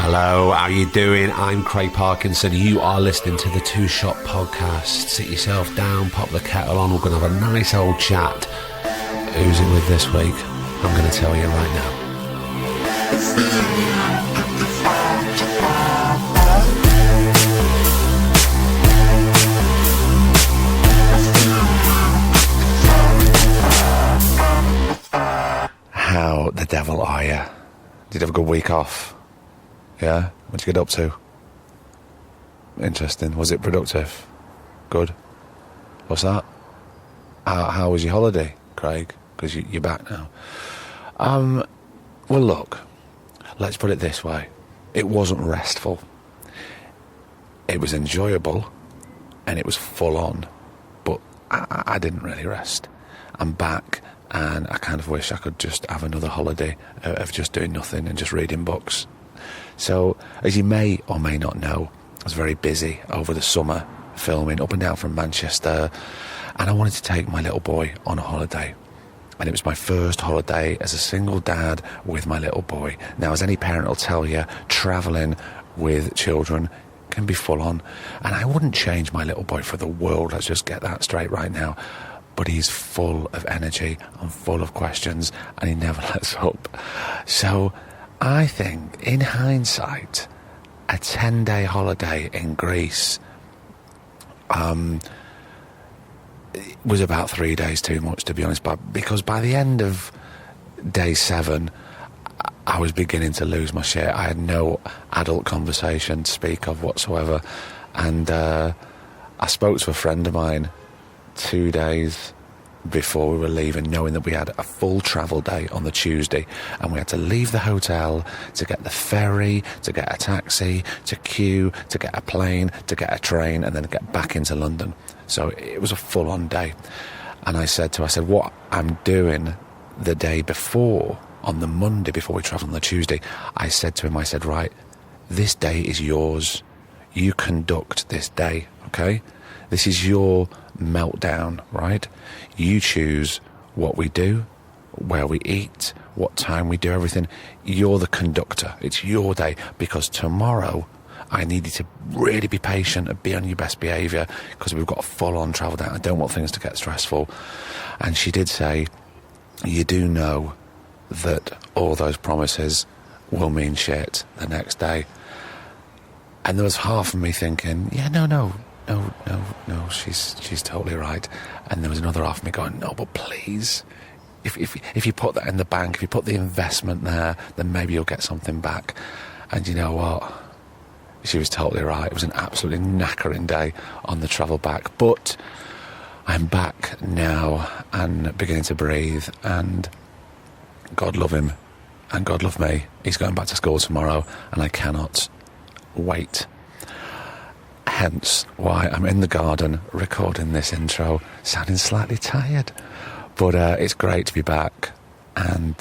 Hello, how you doing? I'm Craig Parkinson. You are listening to the Two Shot Podcast. Sit yourself down, pop the kettle on. We're going to have a nice old chat. Who's it with this week? I'm going to tell you right now. How the devil are you? Did you have a good week off? Yeah? What'd you get up to? Interesting. Was it productive? Good. What's that? How was your holiday, Craig? Because you're back now. Well, look, let's put it this way. It wasn't restful. It was enjoyable, and it was full on. But I didn't really rest. I'm back, and I kind of wish I could just have another holiday of just doing nothing and just reading books. So, as you may or may not know, I was very busy over the summer filming up and down from Manchester, and I wanted to take my little boy on a holiday. And it was my first holiday as a single dad with my little boy. Now, as any parent will tell you, travelling with children can be full on. And I wouldn't change my little boy for the world, let's just get that straight right now. But he's full of energy and full of questions, and he never lets up. So I think, in hindsight, a 10-day holiday in Greece was about 3 days too much, to be honest, because by the end of day 7, I was beginning to lose my shit. I had no adult conversation to speak of whatsoever, and I spoke to a friend of mine 2 days before we were leaving, knowing that we had a full travel day on the Tuesday, and we had to leave the hotel to get the ferry, to get a taxi, to queue, to get a plane, to get a train, and then get back into London. So it was a full-on day. And I said what I'm doing the day before, on the Monday before we travel on the Tuesday, I said to him, right, this day is yours. You conduct this day, okay? This is your meltdown, right? You choose what we do, where we eat, what time we do everything. You're the conductor. It's your day, because tomorrow I need you to really be patient and be on your best behaviour, because we've got a full-on travel down. I don't want things to get stressful. And she did say, you do know that all those promises will mean shit the next day. And there was half of me thinking, yeah, no, she's totally right. And there was another half of me going, no, but please, if you put that in the bank, if you put the investment there, then maybe you'll get something back. And you know what? She was totally right. It was an absolutely knackering day on the travel back. But I'm back now and beginning to breathe, and God love him and God love me. He's going back to school tomorrow, and I cannot wait. Hence why I'm in the garden recording this intro, sounding slightly tired. But it's great to be back. And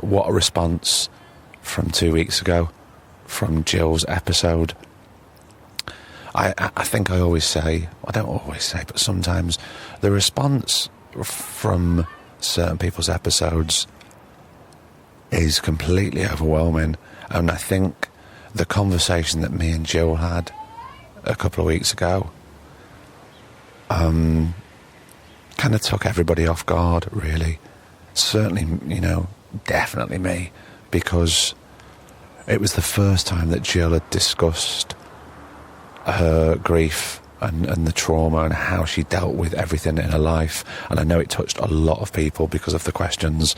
what a response from 2 weeks ago, from Jill's episode. I think I always say, I don't always say, but sometimes the response from certain people's episodes is completely overwhelming. And I think the conversation that me and Jill had a couple of weeks ago kind of took everybody off guard, really. Certainly, definitely me, because it was the first time that Jill had discussed her grief and the trauma and how she dealt with everything in her life. And I know it touched a lot of people because of the questions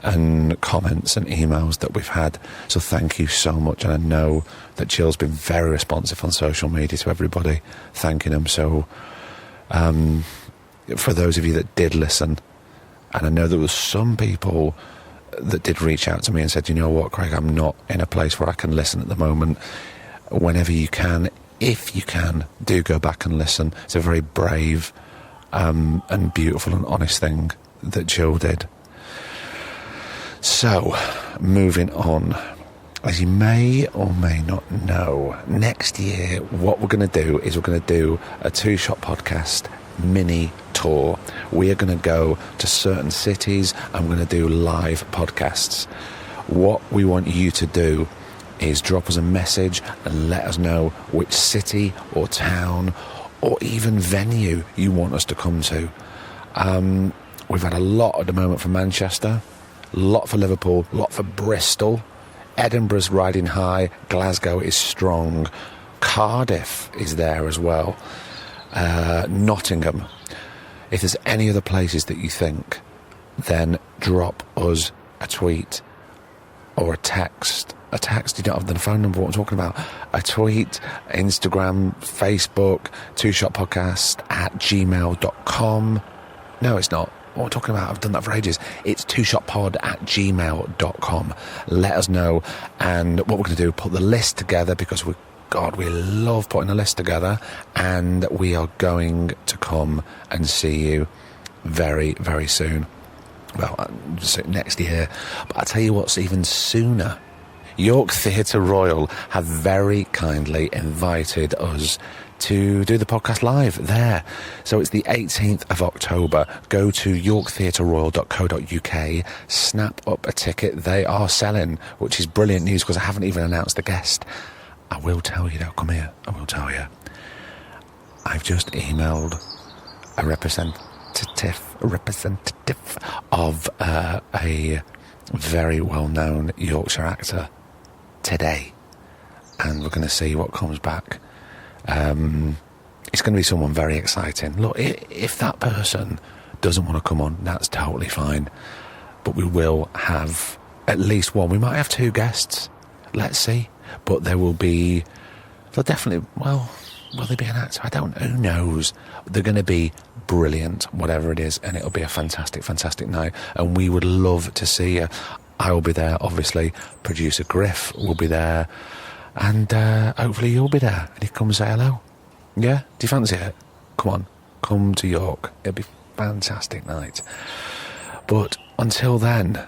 and comments and emails that we've had. So thank you so much. And I know that Jill's been very responsive on social media to everybody, thanking them. So for those of you that did listen, and I know there was some people that did reach out to me and said, you know what, Craig, I'm not in a place where I can listen at the moment. Whenever you can, if you can, do go back and listen. It's a very brave and beautiful and honest thing that Jill did. So, moving on. As you may or may not know, next year what we're going to do is we're going to do a two-shot podcast mini tour. We are going to go to certain cities and we're going to do live podcasts. What we want you to do is drop us a message and let us know which city or town or even venue you want us to come to. We've had a lot at the moment from Manchester, a lot for Liverpool, a lot for Bristol. Edinburgh's riding high, Glasgow is strong, Cardiff is there as well, Nottingham. If there's any other places that you think, then drop us a tweet or a text. A text, you don't have the phone number, what I'm talking about. A tweet, Instagram, Facebook, twoshotpodcast@gmail.com. No, it's not. What I'm talking about, I've done that for ages. It's twoshotpod@gmail.com. Let us know. And what we're going to do, put the list together, because we love putting a list together. And we are going to come and see you very, very soon. Well, next year. But I'll tell you what's even sooner. York Theatre Royal have very kindly invited us to do the podcast live there. So it's the 18th of October. Go to yorktheatreroyal.co.uk, snap up a ticket. They are selling, which is brilliant news because I haven't even announced the guest. I will tell you, though. Come here. I will tell you. I've just emailed a representative of a very well-known Yorkshire actor today, and we're going to see what comes back. It's going to be someone very exciting. Look, if that person doesn't want to come on, that's totally fine, but we will have at least one. We might have two guests, let's see, but they'll definitely, will they be an actor? I don't know, who knows. They're going to be brilliant, whatever it is, and it'll be a fantastic, fantastic night, and we would love to see you. I will be there, obviously. Producer Griff will be there, and hopefully you'll be there, and you come and say hello. Yeah? Do you fancy it? Come on, come to York. It'll be a fantastic night. But until then,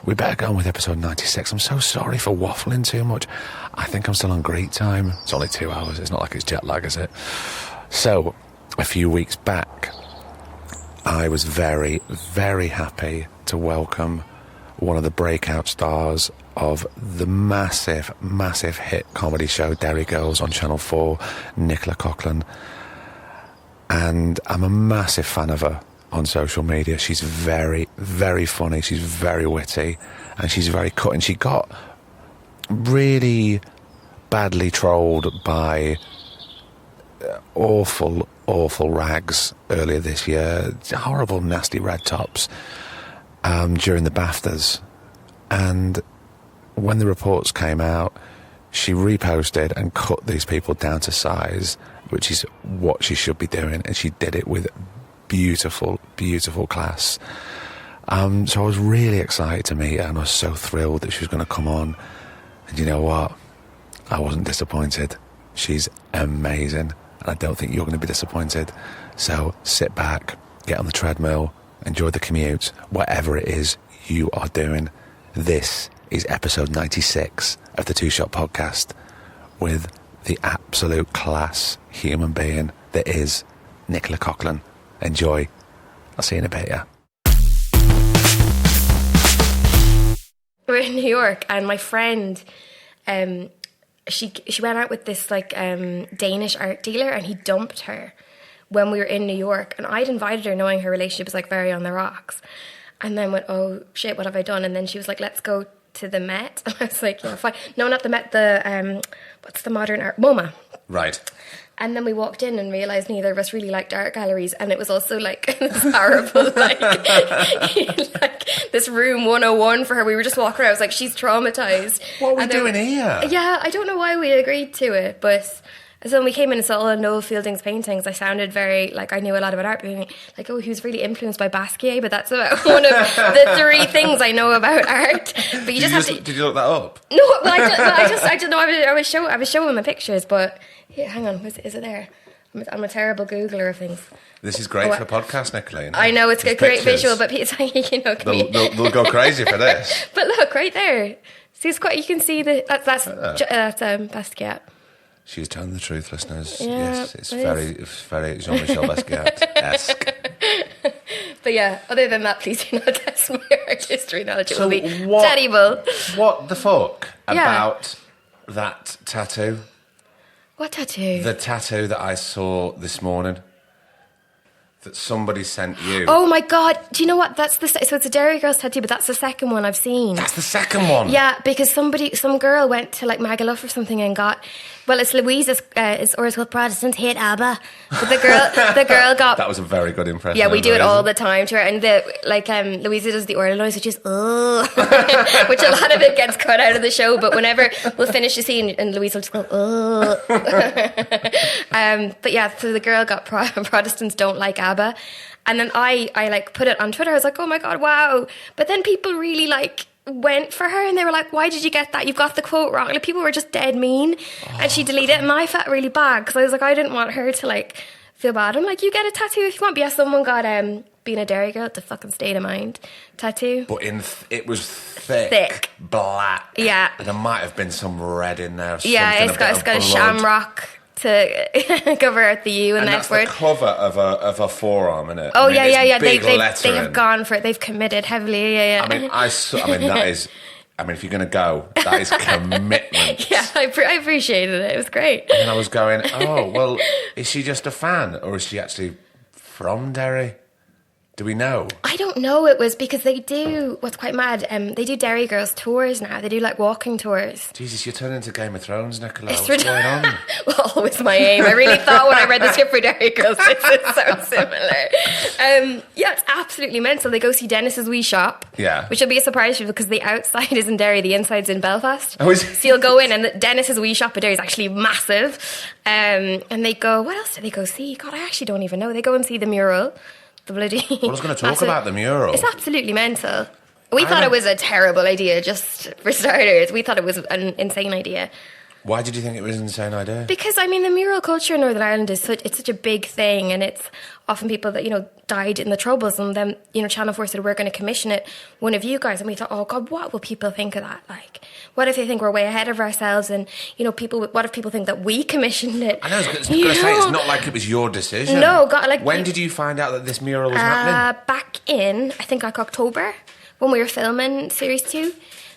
we better go on with episode 96. I'm so sorry for waffling too much. I think I'm still on Greek time. It's only 2 hours. It's not like it's jet lag, is it? So, a few weeks back, I was very, very happy to welcome one of the breakout stars of the massive, massive hit comedy show Derry Girls on Channel 4, Nicola Coughlan. And I'm a massive fan of her on social media. She's very, very funny. She's very witty, and she's very cutting. She got really badly trolled by awful rags earlier this year. Horrible, nasty red tops during the BAFTAs. And when the reports came out, she reposted and cut these people down to size, which is what she should be doing, and she did it with beautiful, beautiful class. So I was really excited to meet her, and I was so thrilled that she was going to come on. And you know what? I wasn't disappointed. She's amazing, and I don't think you're going to be disappointed. So sit back, get on the treadmill, enjoy the commute, whatever it is you are doing. This is episode 96 of the Two Shot Podcast with the absolute class human being that is Nicola Coughlan. Enjoy. I'll see you in a bit, yeah. We're in New York, and my friend, she went out with this Danish art dealer, and he dumped her when we were in New York. And I'd invited her, knowing her relationship was very on the rocks. And then went, oh shit, what have I done? And then she was like, let's go to the Met. And I was like, yeah, fine. No, not the Met. The what's the modern art? MoMA. Right. And then we walked in and realised neither of us really liked art galleries, and it was also this horrible this room 101 for her. We were just walking around. I was like, she's traumatised. What are we doing here? Yeah, I don't know why we agreed to it, but so when we came in and saw all of Noel Fielding's paintings, I sounded very I knew a lot about art, being like, oh, he was really influenced by Basquiat, but that's about one of the 3 things I know about art. But you just have to. Did you look that up? No, well, I don't know. I was showing my pictures, but. Yeah, hang on, is it there? I'm a terrible Googler of things. This is great for a podcast, Nicola. You know? I know, it's a great visual, but it's they'll go crazy for this. But look, right there. See, it's quite. You can see that's Basquiat. She's telling the truth, listeners. Yeah, yes, it's very Jean-Michel Basquiat-esque. But yeah, other than that, please do not test my art history knowledge. It will be terrible. What the fuck about that tattoo? What tattoo? The tattoo that I saw this morning. That somebody sent you. Oh my God! Do you know what? So it's a Derry Girls tattoo, but that's the second one I've seen. That's the second one. Yeah, because some girl went to like Magaluf or something and got. Well, it's Louisa's. It's called Protestant hate ABBA. But the girl got. That was a very good impression. Yeah, we do it all the time to her, and Louisa does the oral noise, which is which a lot of it gets cut out of the show. But whenever we'll finish the scene, and Louisa will just go but yeah, so the girl got Protestants don't like ABBA, and then I like put it on Twitter. I was like, oh my God, wow! But then people really went for her, and they were like, why did you get that? You've got the quote wrong. Like, people were just dead mean. And she deleted it, and I felt really bad because I was like, I didn't want her to feel bad. I'm like, you get a tattoo if you want. But yeah, someone got being a Derry girl, the fucking state of mind tattoo. But it was thick, black. Yeah. And there might have been some red in there. Yeah, it's got a shamrock to cover out the U and that's word. The cover of a forearm, isn't it? Oh, yeah. They lettering. have gone for it. They've committed heavily. Yeah. I mean, that is. I mean, if you're going to go, that is commitment. Yeah, I appreciated it. It was great. And then I was going, oh, well, is she just a fan, or is she actually from Derry? Do we know? I don't know. It was because they do, what's quite mad, they do Derry Girls tours now. They do walking tours. Jesus, you're turning into Game of Thrones, Nicola. What's going on? Well, always my aim. I really thought when I read the script for Derry Girls, this is so similar. Yeah, it's absolutely mental. They go see Dennis's wee shop. Yeah. Which will be a surprise to you because the outside is in Derry, the inside's in Belfast. Oh, is it? So you'll go in and Dennis's wee shop in Derry is actually massive. And they go, what else do they go see? God, I actually don't even know. They go and see the mural. The bloody. I was going to talk about the mural. It's absolutely mental. We thought it was a terrible idea, just for starters. We thought it was an insane idea. Why did you think it was an insane idea? Because, I mean, the mural culture in Northern Ireland is such a big thing, and it's often people that, died in the Troubles, and then, Channel 4 said, we're going to commission it, one of you guys, and we thought, oh, God, what will people think of that? What if they think we're way ahead of ourselves, and, what if people think that we commissioned it? I know, I was going to say, it's not like it was your decision. No, God, when did you find out that this mural was happening? Back in, I think, October, when we were filming Series 2,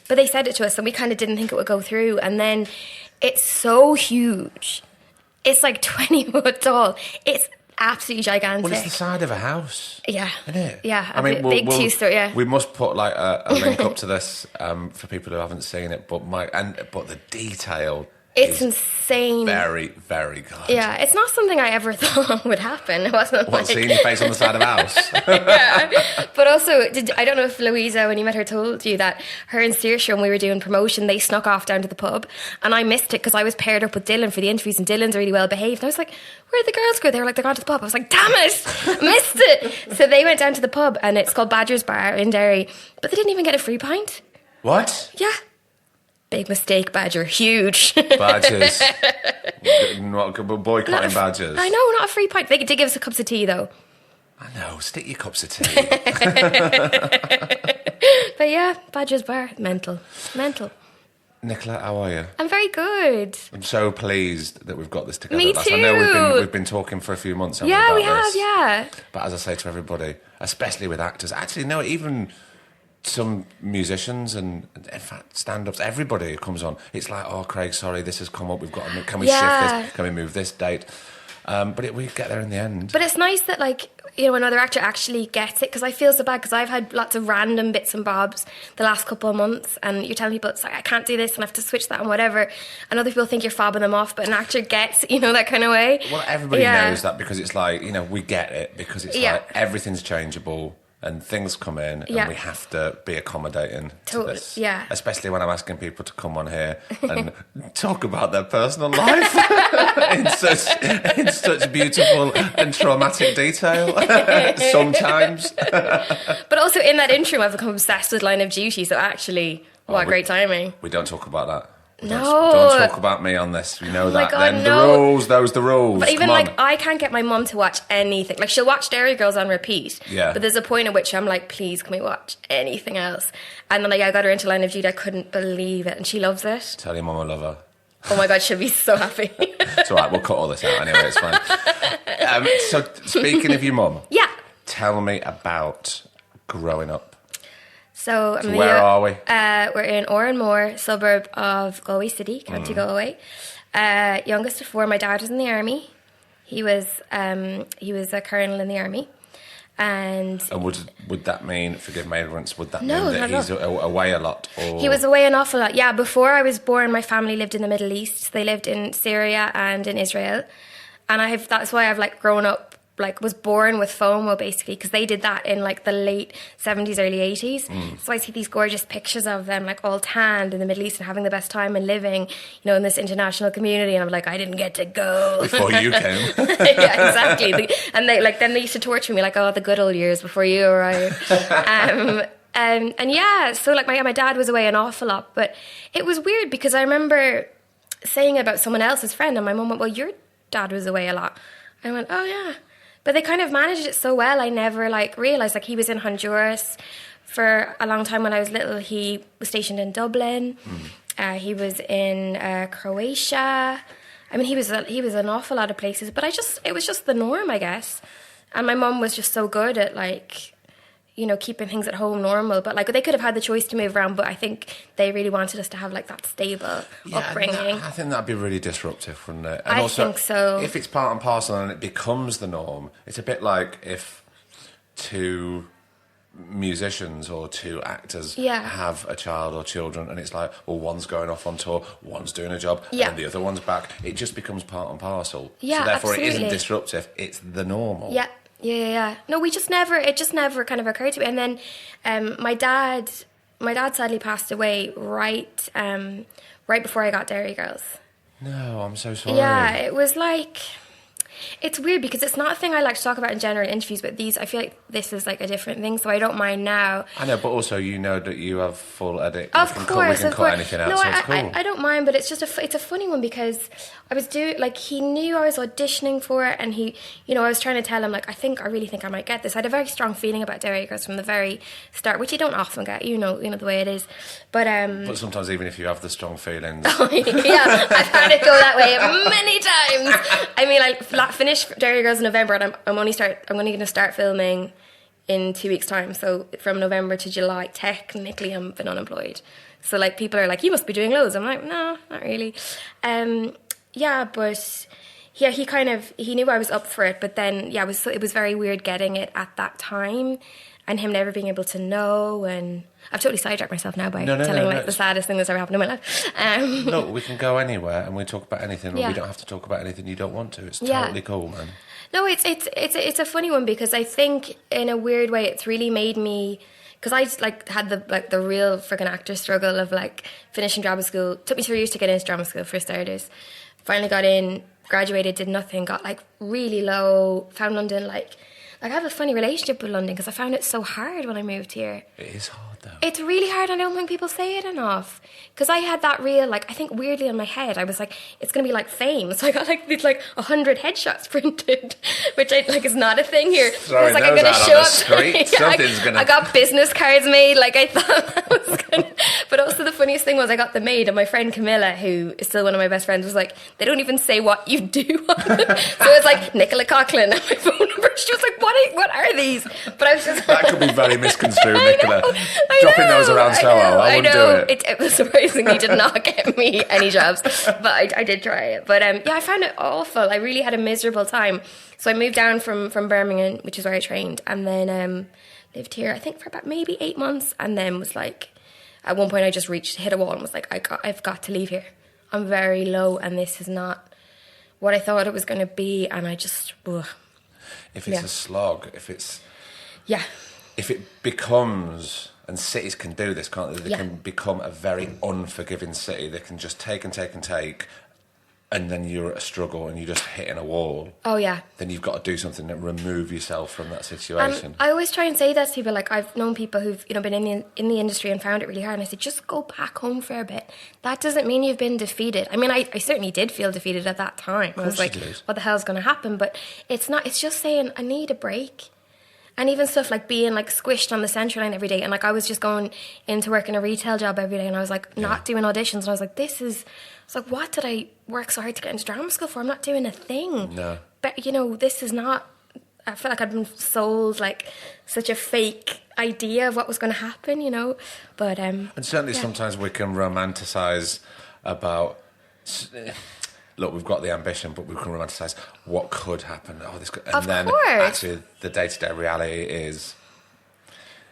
but they said it to us, and we kind of didn't think it would go through, and then it's so huge. It's 20 foot tall. It's absolutely gigantic. Well, it's the side of a house. Yeah. Isn't it? Yeah. Big two-story, yeah. We must put a link up to this for people who haven't seen it. But the detail It's insane. Very, very good. Yeah, it's not something I ever thought would happen. It wasn't seeing your face on the side of a house. Yeah. But also, I don't know if Louisa, when you met her, told you that her and Saoirse, when we were doing promotion, they snuck off down to the pub, and I missed it because I was paired up with Dylan for the interviews, and Dylan's really well behaved. And I was like, where'd the girls go? They were like, they're gone to the pub. I was like, damn it, I missed it. So they went down to the pub, and it's called Badger's Bar in Derry, but they didn't even get a free pint. What? Yeah. Big mistake, Badger. Huge. Badgers. Boycotting Badgers. I know, not a free pint. They did give us a cups of tea, though. I know, stick your cups of tea. But yeah, Badger's Bar. Mental. Nicola, how are you? I'm very good. I'm so pleased that we've got this together. Me too. I know we've been talking for a few months. Yeah, we have, this. yeah. But as I say to everybody, especially with actors, actually, no, even some musicians and in fact stand-ups, everybody who comes on, it's like, oh, Craig, sorry, this has come up, can we shift this, can we move this date? But we get there in the end. But it's nice that, another actor actually gets it, because I feel so bad, because I've had lots of random bits and bobs the last couple of months, and you're telling people, it's like, I can't do this, and I have to switch that and whatever, and other people think you're fobbing them off, but an actor gets, that kind of way. Well, everybody knows that, because it's like, we get it, because it's like, everything's changeable. And things come in, and we have to be accommodating to this. Yeah. Especially when I'm asking people to come on here and talk about their personal life in such beautiful and traumatic detail sometimes. But also in that interim, I've become obsessed with Line of Duty, so actually, great timing. We don't talk about that. No. Don't talk about me on this. We know that. God, then no. the rules, those the rules. But even Come on. I can't get my mum to watch anything. She'll watch Derry Girls on repeat. Yeah. But there's a point at which I'm like, please, can we watch anything else? And then I got her into Line of Duty. I couldn't believe it, and she loves it. Tell your mum I love her. Oh my God, she'll be so happy. It's all right. We'll cut all this out anyway. It's fine. So speaking of your mum, Yeah. tell me about growing up. So, where are we? We're in Oranmore, suburb of Galway City, County Galway. Youngest of 4. My dad was in the army. He was a colonel in the army. And would that mean, forgive my ignorance, would that No, mean that not he's at away a lot? Or? he was away an awful lot. Yeah, before I was born, my family lived in the Middle East. They lived in Syria and in Israel. And that's why I've like grown up, like was born with FOMO basically, because they did that in like the late 70s, early 80s. So I see these gorgeous pictures of them like all tanned in the Middle East and having the best time and living, in this international community. And I'm like, I didn't get to go. Before you came. Yeah, exactly. And then they used to torture me like, oh, the good old years before you arrived. And yeah, so like my dad was away an awful lot, but it was weird because I remember saying about someone else's friend and my mum went, well, your dad was away a lot. I went, oh yeah. But they kind of managed it so well. I never like realised like he was in Honduras for a long time when I was little. He was stationed in Dublin. He was in Croatia. I mean, he was an awful lot of places. But it was just the norm, I guess. And my mum was just so good at like, keeping things at home normal. But like they could have had the choice to move around, but I think they really wanted us to have like that stable upbringing. I think that'd be really disruptive, wouldn't it? And I also, think so. If it's part and parcel and it becomes the norm, it's a bit like if two musicians or two actors have a child or children and it's like, well, one's going off on tour, one's doing a job, and the other one's back. It just becomes part and parcel. Yeah, so therefore absolutely. It isn't disruptive, it's the normal. Yeah. No, it just never kind of occurred to me. And then my dad sadly passed away right before I got Derry Girls. No, I'm so sorry. Yeah, it was like, it's weird because it's not a thing I like to talk about in general interviews, but I feel like this is like a different thing, so I don't mind now. I know, but also that you have full edit. Of course, we can cut anything out, no, so it's cool. I don't mind, but it's just it's a funny one because I was he knew I was auditioning for it, and he, I was trying to tell him like, I really think I might get this. I had a very strong feeling about Derry Girls from the very start, which you don't often get, you know the way it is. But sometimes even if you have the strong feelings. Yeah, I've had it go that way many times. I mean, I finished Derry Girls in November, and I'm only going to start filming in 2 weeks' time. So from November to July, technically, I've been unemployed. So like people are like, you must be doing loads. I'm like, no, not really. But yeah, he knew I was up for it. But then it was very weird getting it at that time, and him never being able to know. And I've totally sidetracked myself now by telling the saddest thing that's ever happened in my life. Look, we can go anywhere and we talk about anything, or we don't have to talk about anything you don't want to. It's totally cool, man. No, it's a funny one because I think in a weird way it's really made me, because I had the real freaking actor struggle of like finishing drama school. It took me 3 years to get into drama school for starters. Finally got in, graduated, did nothing, got like really low, found London like I have a funny relationship with London because I found it so hard when I moved here. It is hard though. It's really hard. I don't think people say it enough. Because I had that real, I think weirdly in my head, I was like, it's going to be like Fame. So I got these 100 headshots printed, which is not a thing here. Sorry, I was I'm going to show up. Something's going to... I got business cards made, I thought that was going to... But also the funniest thing was I got them made, and my friend Camilla, who is still one of my best friends, was like, they don't even say what you do on them. So it's like Nicola Coughlan and my phone number. She was like, what are these? But I was just... That could be very misconstrued, Nicola. Dropping those around Soho, I wouldn't do it. It surprisingly did not get me any jobs, but I did try it. But I found it awful. I really had a miserable time. So I moved down from Birmingham, which is where I trained, and then lived here, I think, for about maybe 8 months, and then was like, at one point I just hit a wall and was like, I've got to leave here. I'm very low, and this is not what I thought it was going to be, and I just... Ugh. If it's a slog, if it becomes, and cities can do this, can't they? They can become a very unforgiving city. They can just take and take and take, and then you're at a struggle and you're just hitting a wall. Oh, yeah. Then you've got to do something to remove yourself from that situation. I always try and say that to people. I've known people who've been in the industry and found it really hard, and I said, just go back home for a bit. That doesn't mean you've been defeated. I mean, I certainly did feel defeated at that time. I was like, what the hell's going to happen? But it's not. It's just saying, I need a break. And even stuff like being squished on the Central Line every day, and I was just going into work in a retail job every day, and I was not doing auditions, and I was like, what did I work so hard to get into drama school for? I'm not doing a thing. No. But this is not. I feel like I've been sold such a fake idea of what was going to happen, you know. But and certainly sometimes we can romanticize about. Look, we've got the ambition, but we can romanticize what could happen. Oh, this could, and of then course. actually the day-to-day reality is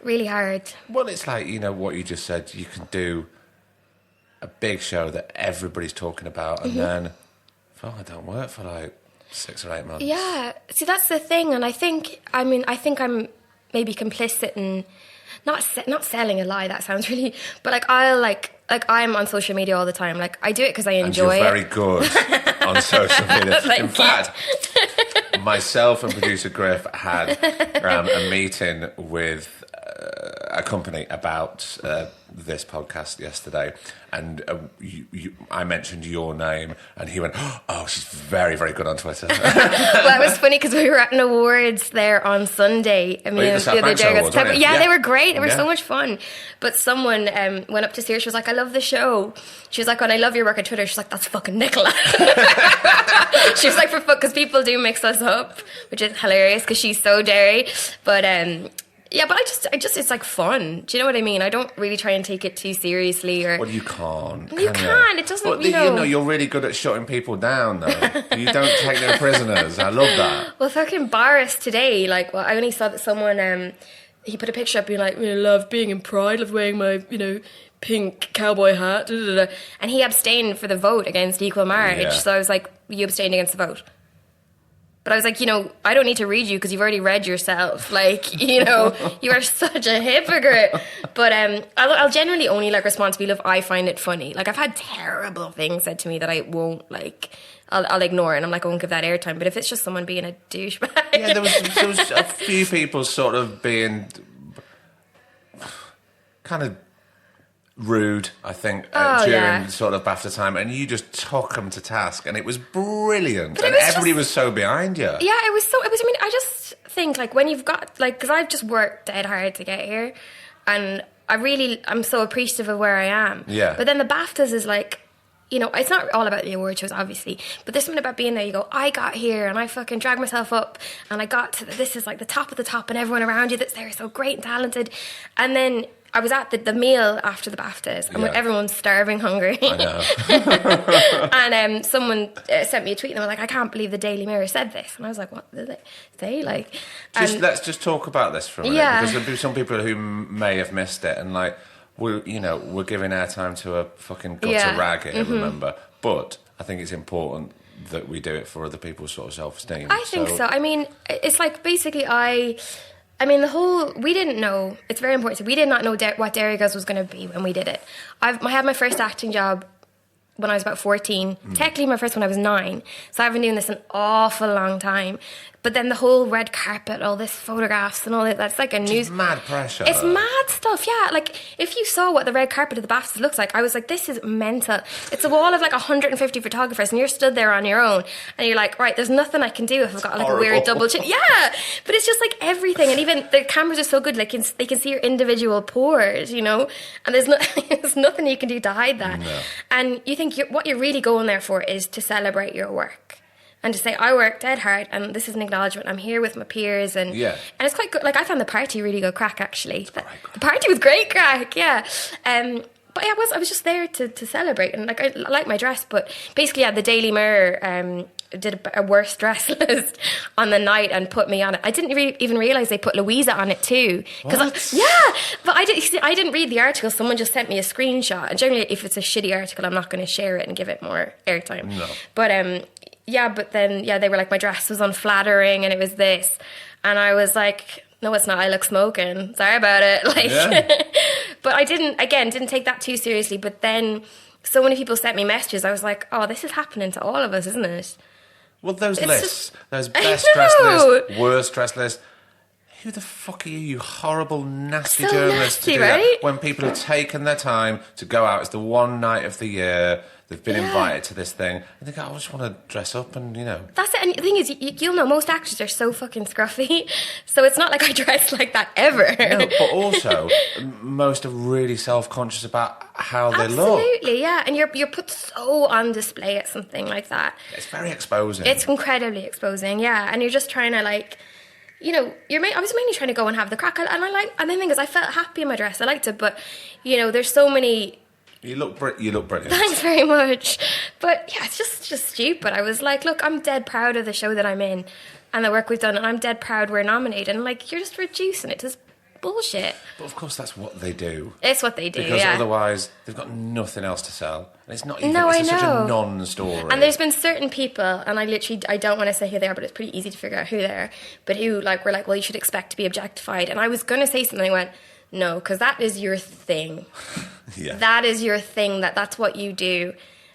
really hard. Well, it's like, you know, what you just said. You can do a big show that everybody's talking about, and then it don't work for like 6 or 8 months. Yeah, see, that's the thing, and I think I'm maybe complicit in not selling a lie. That sounds really, but I'm on social media all the time. Like, I do it because I enjoy it. And you're very good on social media. In fact, myself and producer Griff had a meeting with a company about this podcast yesterday, and I mentioned your name, and he went, "Oh, she's very, very good on Twitter." Well, it was funny because we were at an awards there on Sunday. I mean, the other day, yeah, they were great. They were so much fun. But someone went up to see her. She was like, "I love the show." She was like, "And I love your work on Twitter." She's like, "That's fucking Nicola." She was like, "For fuck," because people do mix us up, which is hilarious because she's so Derry. But yeah, but I just, it's like fun. Do you know what I mean? I don't really try and take it too seriously. Or well, you can't. You can't. It doesn't. But you know, you're really good at shutting people down, though. You don't take no prisoners. I love that. Well, fucking Boris today. Like, well, I only saw that someone. He put a picture up being like, "I love being in Pride, love wearing my, pink cowboy hat." Da, da, da. And he abstained for the vote against equal marriage. Yeah. So I was like, "You abstained against the vote?" But I was like, I don't need to read you because you've already read yourself. Like, you are such a hypocrite. But I'll generally only respond to people if I find it funny. Like, I've had terrible things said to me that I won't I'll ignore, and I'm like, I won't give that airtime. But if it's just someone being a douchebag, yeah, there was a few people sort of being kind of rude, I think, during sort of BAFTA time, and you just took them to task, and it was brilliant, and everybody was so behind you. Yeah, it was. I mean, I just think when you've got because I've just worked dead hard to get here, and I'm so appreciative of where I am. Yeah. But then the BAFTAs is it's not all about the award shows, obviously, but there's something about being there. You go, I got here and I fucking dragged myself up and I got to this is like the top of the top, and everyone around you that's there is so great and talented. And then I was at the meal after the BAFTAs, and everyone's starving hungry. I know. And someone sent me a tweet, and they were like, "I can't believe the Daily Mirror said this." And I was like, "What did they say?" Let's just talk about this for a minute, because there'll be some people who may have missed it, and we're giving airtime to a fucking gutter rag here, remember? But I think it's important that we do it for other people's sort of self-esteem. I think so. I mean, it's like basically we didn't know, it's very important, we did not know what Derry Girls was going to be when we did it. I had my first acting job when I was about 14. Technically my first one I was 9. So I've been doing this an awful long time. But then the whole red carpet, all this photographs and all that, that's like a news... mad pressure. It's mad stuff, yeah. Like, if you saw what the red carpet of the BAFTAs looks like, I was like, this is mental. It's a wall of 150 photographers, and you're stood there on your own, and you're like, right, there's nothing I can do if I've got a weird double chin. Yeah, but it's just everything, and even the cameras are so good, they can see your individual pores, and there's nothing you can do to hide that. No. And you think what you're really going there for is to celebrate your work. And to say, I worked dead hard, and this is an acknowledgement. I'm here with my peers, and it's quite good. I found the party really good crack, actually. The party was great crack, yeah. But yeah, I was just there to celebrate, and I like my dress. But basically, the Daily Mirror did a worst dress list on the night and put me on it. I didn't even realise they put Louisa on it too. But I didn't read the article. Someone just sent me a screenshot. And generally, if it's a shitty article, I'm not going to share it and give it more airtime. No. But but then, they were like, my dress was unflattering and it was this. And I was like, no, it's not. I look smoking. Sorry about it. But I didn't take that too seriously. But then so many people sent me messages. I was like, oh, this is happening to all of us, isn't it? Well, those lists, those best dress lists, worst dress lists. Who the fuck are you horrible, nasty journalist to do that? When people have taken their time to go out, it's the one night of the year, they've been invited to this thing, and they go, I just want to dress up and, That's it, and the thing is, you'll know, most actors are so fucking scruffy, so it's not like I dress like that ever. No, but also, most are really self-conscious about how they look. Absolutely, yeah, and you're put so on display at something like that. It's very exposing. It's incredibly exposing, yeah, and you're just trying to, I was mainly trying to go and have the crack, and the thing is, I felt happy in my dress. I liked it, but there's so many. You look brilliant. Thanks very much. But yeah, it's just stupid. I was like, look, I'm dead proud of the show that I'm in and the work we've done, and I'm dead proud we're nominated. And like, you're just reducing it to bullshit. But of course, that's what they do. It's what they do, because yeah. otherwise they've got nothing else to sell, and it's not even. No, it's I such know. a non-story. And there's been certain people, and I don't want to say who they are, but it's pretty easy to figure out who they are. But who were like, well, you should expect to be objectified. And I was going to say something. I went, no, because that is your thing. Yeah. That is your thing. That's what you do.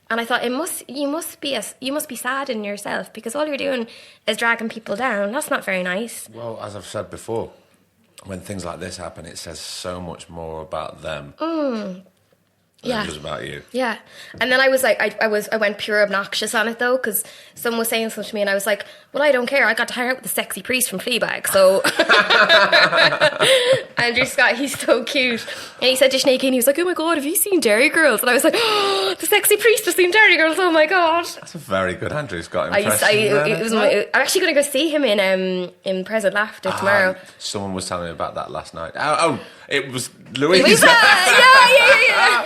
And I thought you must be sad in yourself, because all you're doing is dragging people down. That's not very nice. Well, as I've said before, when things like this happen, it says so much more about them than just about you. Yeah. And then I was like, I went pure obnoxious on it though, because someone was saying something to me, and I was like, well, I don't care. I got to hang out with the sexy priest from Fleabag, so. Andrew Scott, he's so cute. And he said to Sinead Kane, he was like, oh my God, have you seen Derry Girls? And I was like, oh, the sexy priest has seen Derry Girls, oh my God. That's a very good Andrew Scott impression. I'm actually going to go see him in Present Laughter tomorrow. Someone was telling me about that last night. Oh, it was Louisa. Yeah.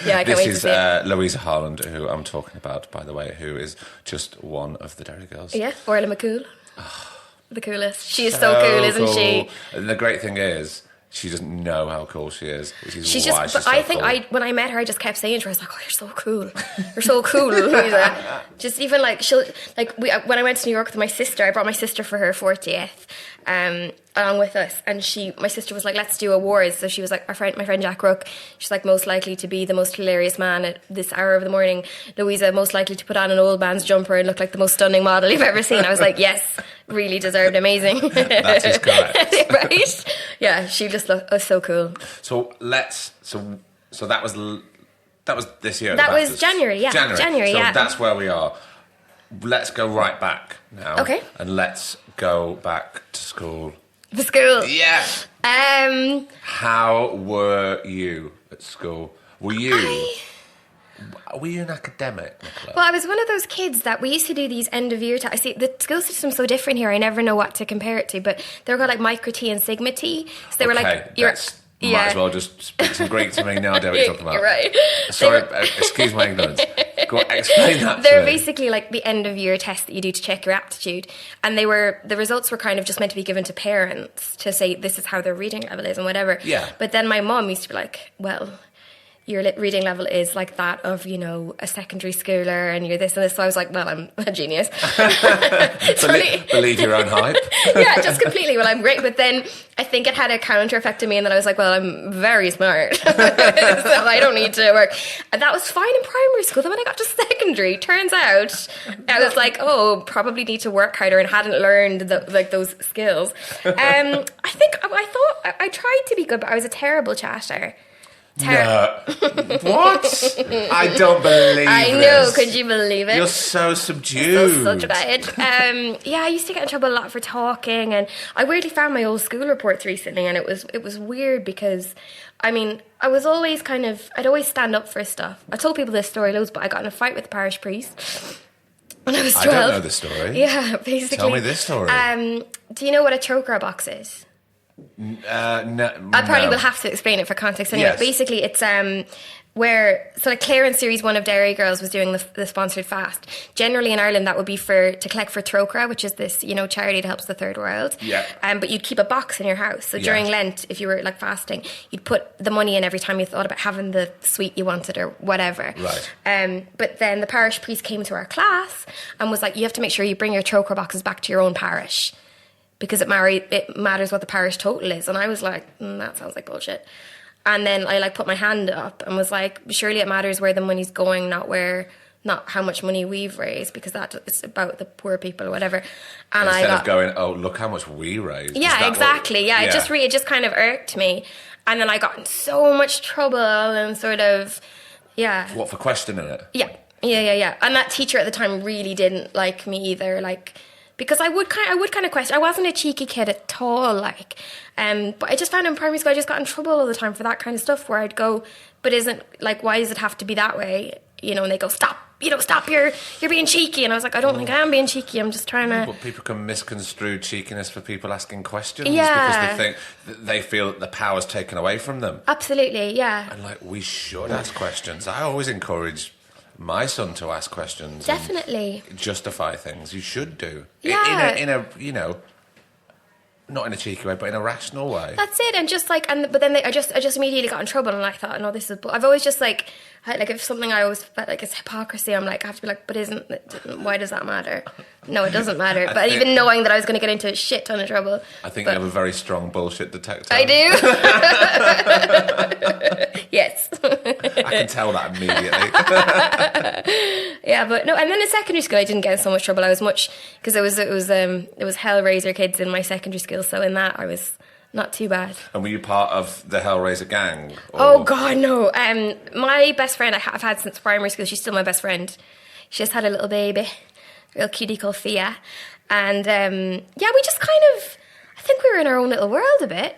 Yeah, I can't wait to see it. This is Louisa Harland, who I'm talking about, by the way, who is just one of the Derry Girls. Yeah, Orla McCool. The coolest. She is so cool, isn't she? And the great thing is, she doesn't know how cool she is. When I met her, I just kept saying to her, I was like, oh, you're so cool. You're so cool, Louisa. Just even like, when I went to New York with my sister, I brought my sister for her 40th, along with us. And my sister was like, let's do awards. So she was like, my friend Jack Rook, she's like, most likely to be the most hilarious man at this hour of the morning. Louisa, most likely to put on an old man's jumper and look like the most stunning model you've ever seen. I was like, yes, really deserved, amazing. That is correct. Right? Yeah, she just looked so cool. So that was this year. That was January, yeah. January, so yeah. That's where we are. Let's go right back now. Okay. And let's go back to school. The school. Yeah. How were you at school? Were you an academic, Nicola? Well, I was one of those kids that we used to do these end of year. I see the school system's so different here. I never know what to compare it to, but they were called like Micro T and Sigma T. So they were like, might as well just speak some Greek to me now. What you're talking about? You're right. Sorry, excuse my ignorance. Go on, explain that. They're basically like the end of year test that you do to check your aptitude, and the results were kind of just meant to be given to parents to say this is how their reading level is and whatever. Yeah. But then my mum used to be like, well, your reading level is like that of, a secondary schooler, and you're this and this. So I was like, well, I'm a genius. Believe your own hype. Yeah, just completely. Well, I'm great. But then I think it had a counter effect to me, and then I was like, well, I'm very smart. So I don't need to work. And that was fine in primary school. Then when I got to secondary, turns out I was like, oh, probably need to work harder, and hadn't learned those skills. I thought I tried to be good, but I was a terrible chatter. No. What? I don't believe I know, this. could you believe it? You're so subdued. So bad. Yeah, I used to get in trouble a lot for talking, and I weirdly found my old school reports recently, and it was weird because, I was always I'd always stand up for stuff. I told people this story loads, but I got in a fight with the parish priest when I was 12. I don't know the story. Yeah, basically. Tell me this story. Do you know what a choker box is? No. I probably will have to explain it for context anyway. Yes. Basically, it's Claire in Series 1 of Derry Girls was doing the sponsored fast. Generally in Ireland, that would be to collect for Trócaire, which is this, charity that helps the third world. Yeah. But you'd keep a box in your house. So during Lent, if you were fasting, you'd put the money in every time you thought about having the sweet you wanted or whatever. Right. But then the parish priest came to our class and was like, you have to make sure you bring your Trócaire boxes back to your own parish, because it matters what the parish total is. And I was like, that sounds like bullshit. And then I put my hand up and was like, surely it matters where the money's going, not how much money we've raised, because it's about the poor people or whatever. And instead of going, oh, look how much we raised. Yeah, exactly. Yeah, it just kind of irked me. And then I got in so much trouble and sort of, yeah. What, for questioning it? Yeah. And that teacher at the time really didn't like me either, because I would kind of question. I wasn't a cheeky kid at all, but I just found in primary school I just got in trouble all the time for that kind of stuff, where I'd go, but why does it have to be that way? And they go, stop, stop, you're being cheeky. And I was like, I don't think I am being cheeky. I'm just trying to... But people can misconstrue cheekiness for people asking questions Yeah. because they feel that the power's taken away from them. Absolutely, yeah. And like, we should ask questions. I always encourage my son to ask questions. Definitely. And justify things. You should do. Yeah. In a not in a cheeky way, but in a rational way. That's it. And just like, but then I just immediately got in trouble, and I thought, no, this is. I've always just like if something I always felt like it's hypocrisy, I'm like, I have to be like, but why does that matter? No, it doesn't matter. But even knowing that I was going to get into a shit ton of trouble. I think you have a very strong bullshit detector. I do. Yes. I can tell that immediately. Yeah, but no. And then in secondary school, I didn't get in so much trouble. I was because it was Hellraiser kids in my secondary school. So in that, I was not too bad. And were you part of the Hellraiser gang? Or? Oh God, no. My best friend I've had since primary school. She's still my best friend. She just had a little baby, a real cutie called Thea, and we just kind of. I think we were in our own little world a bit.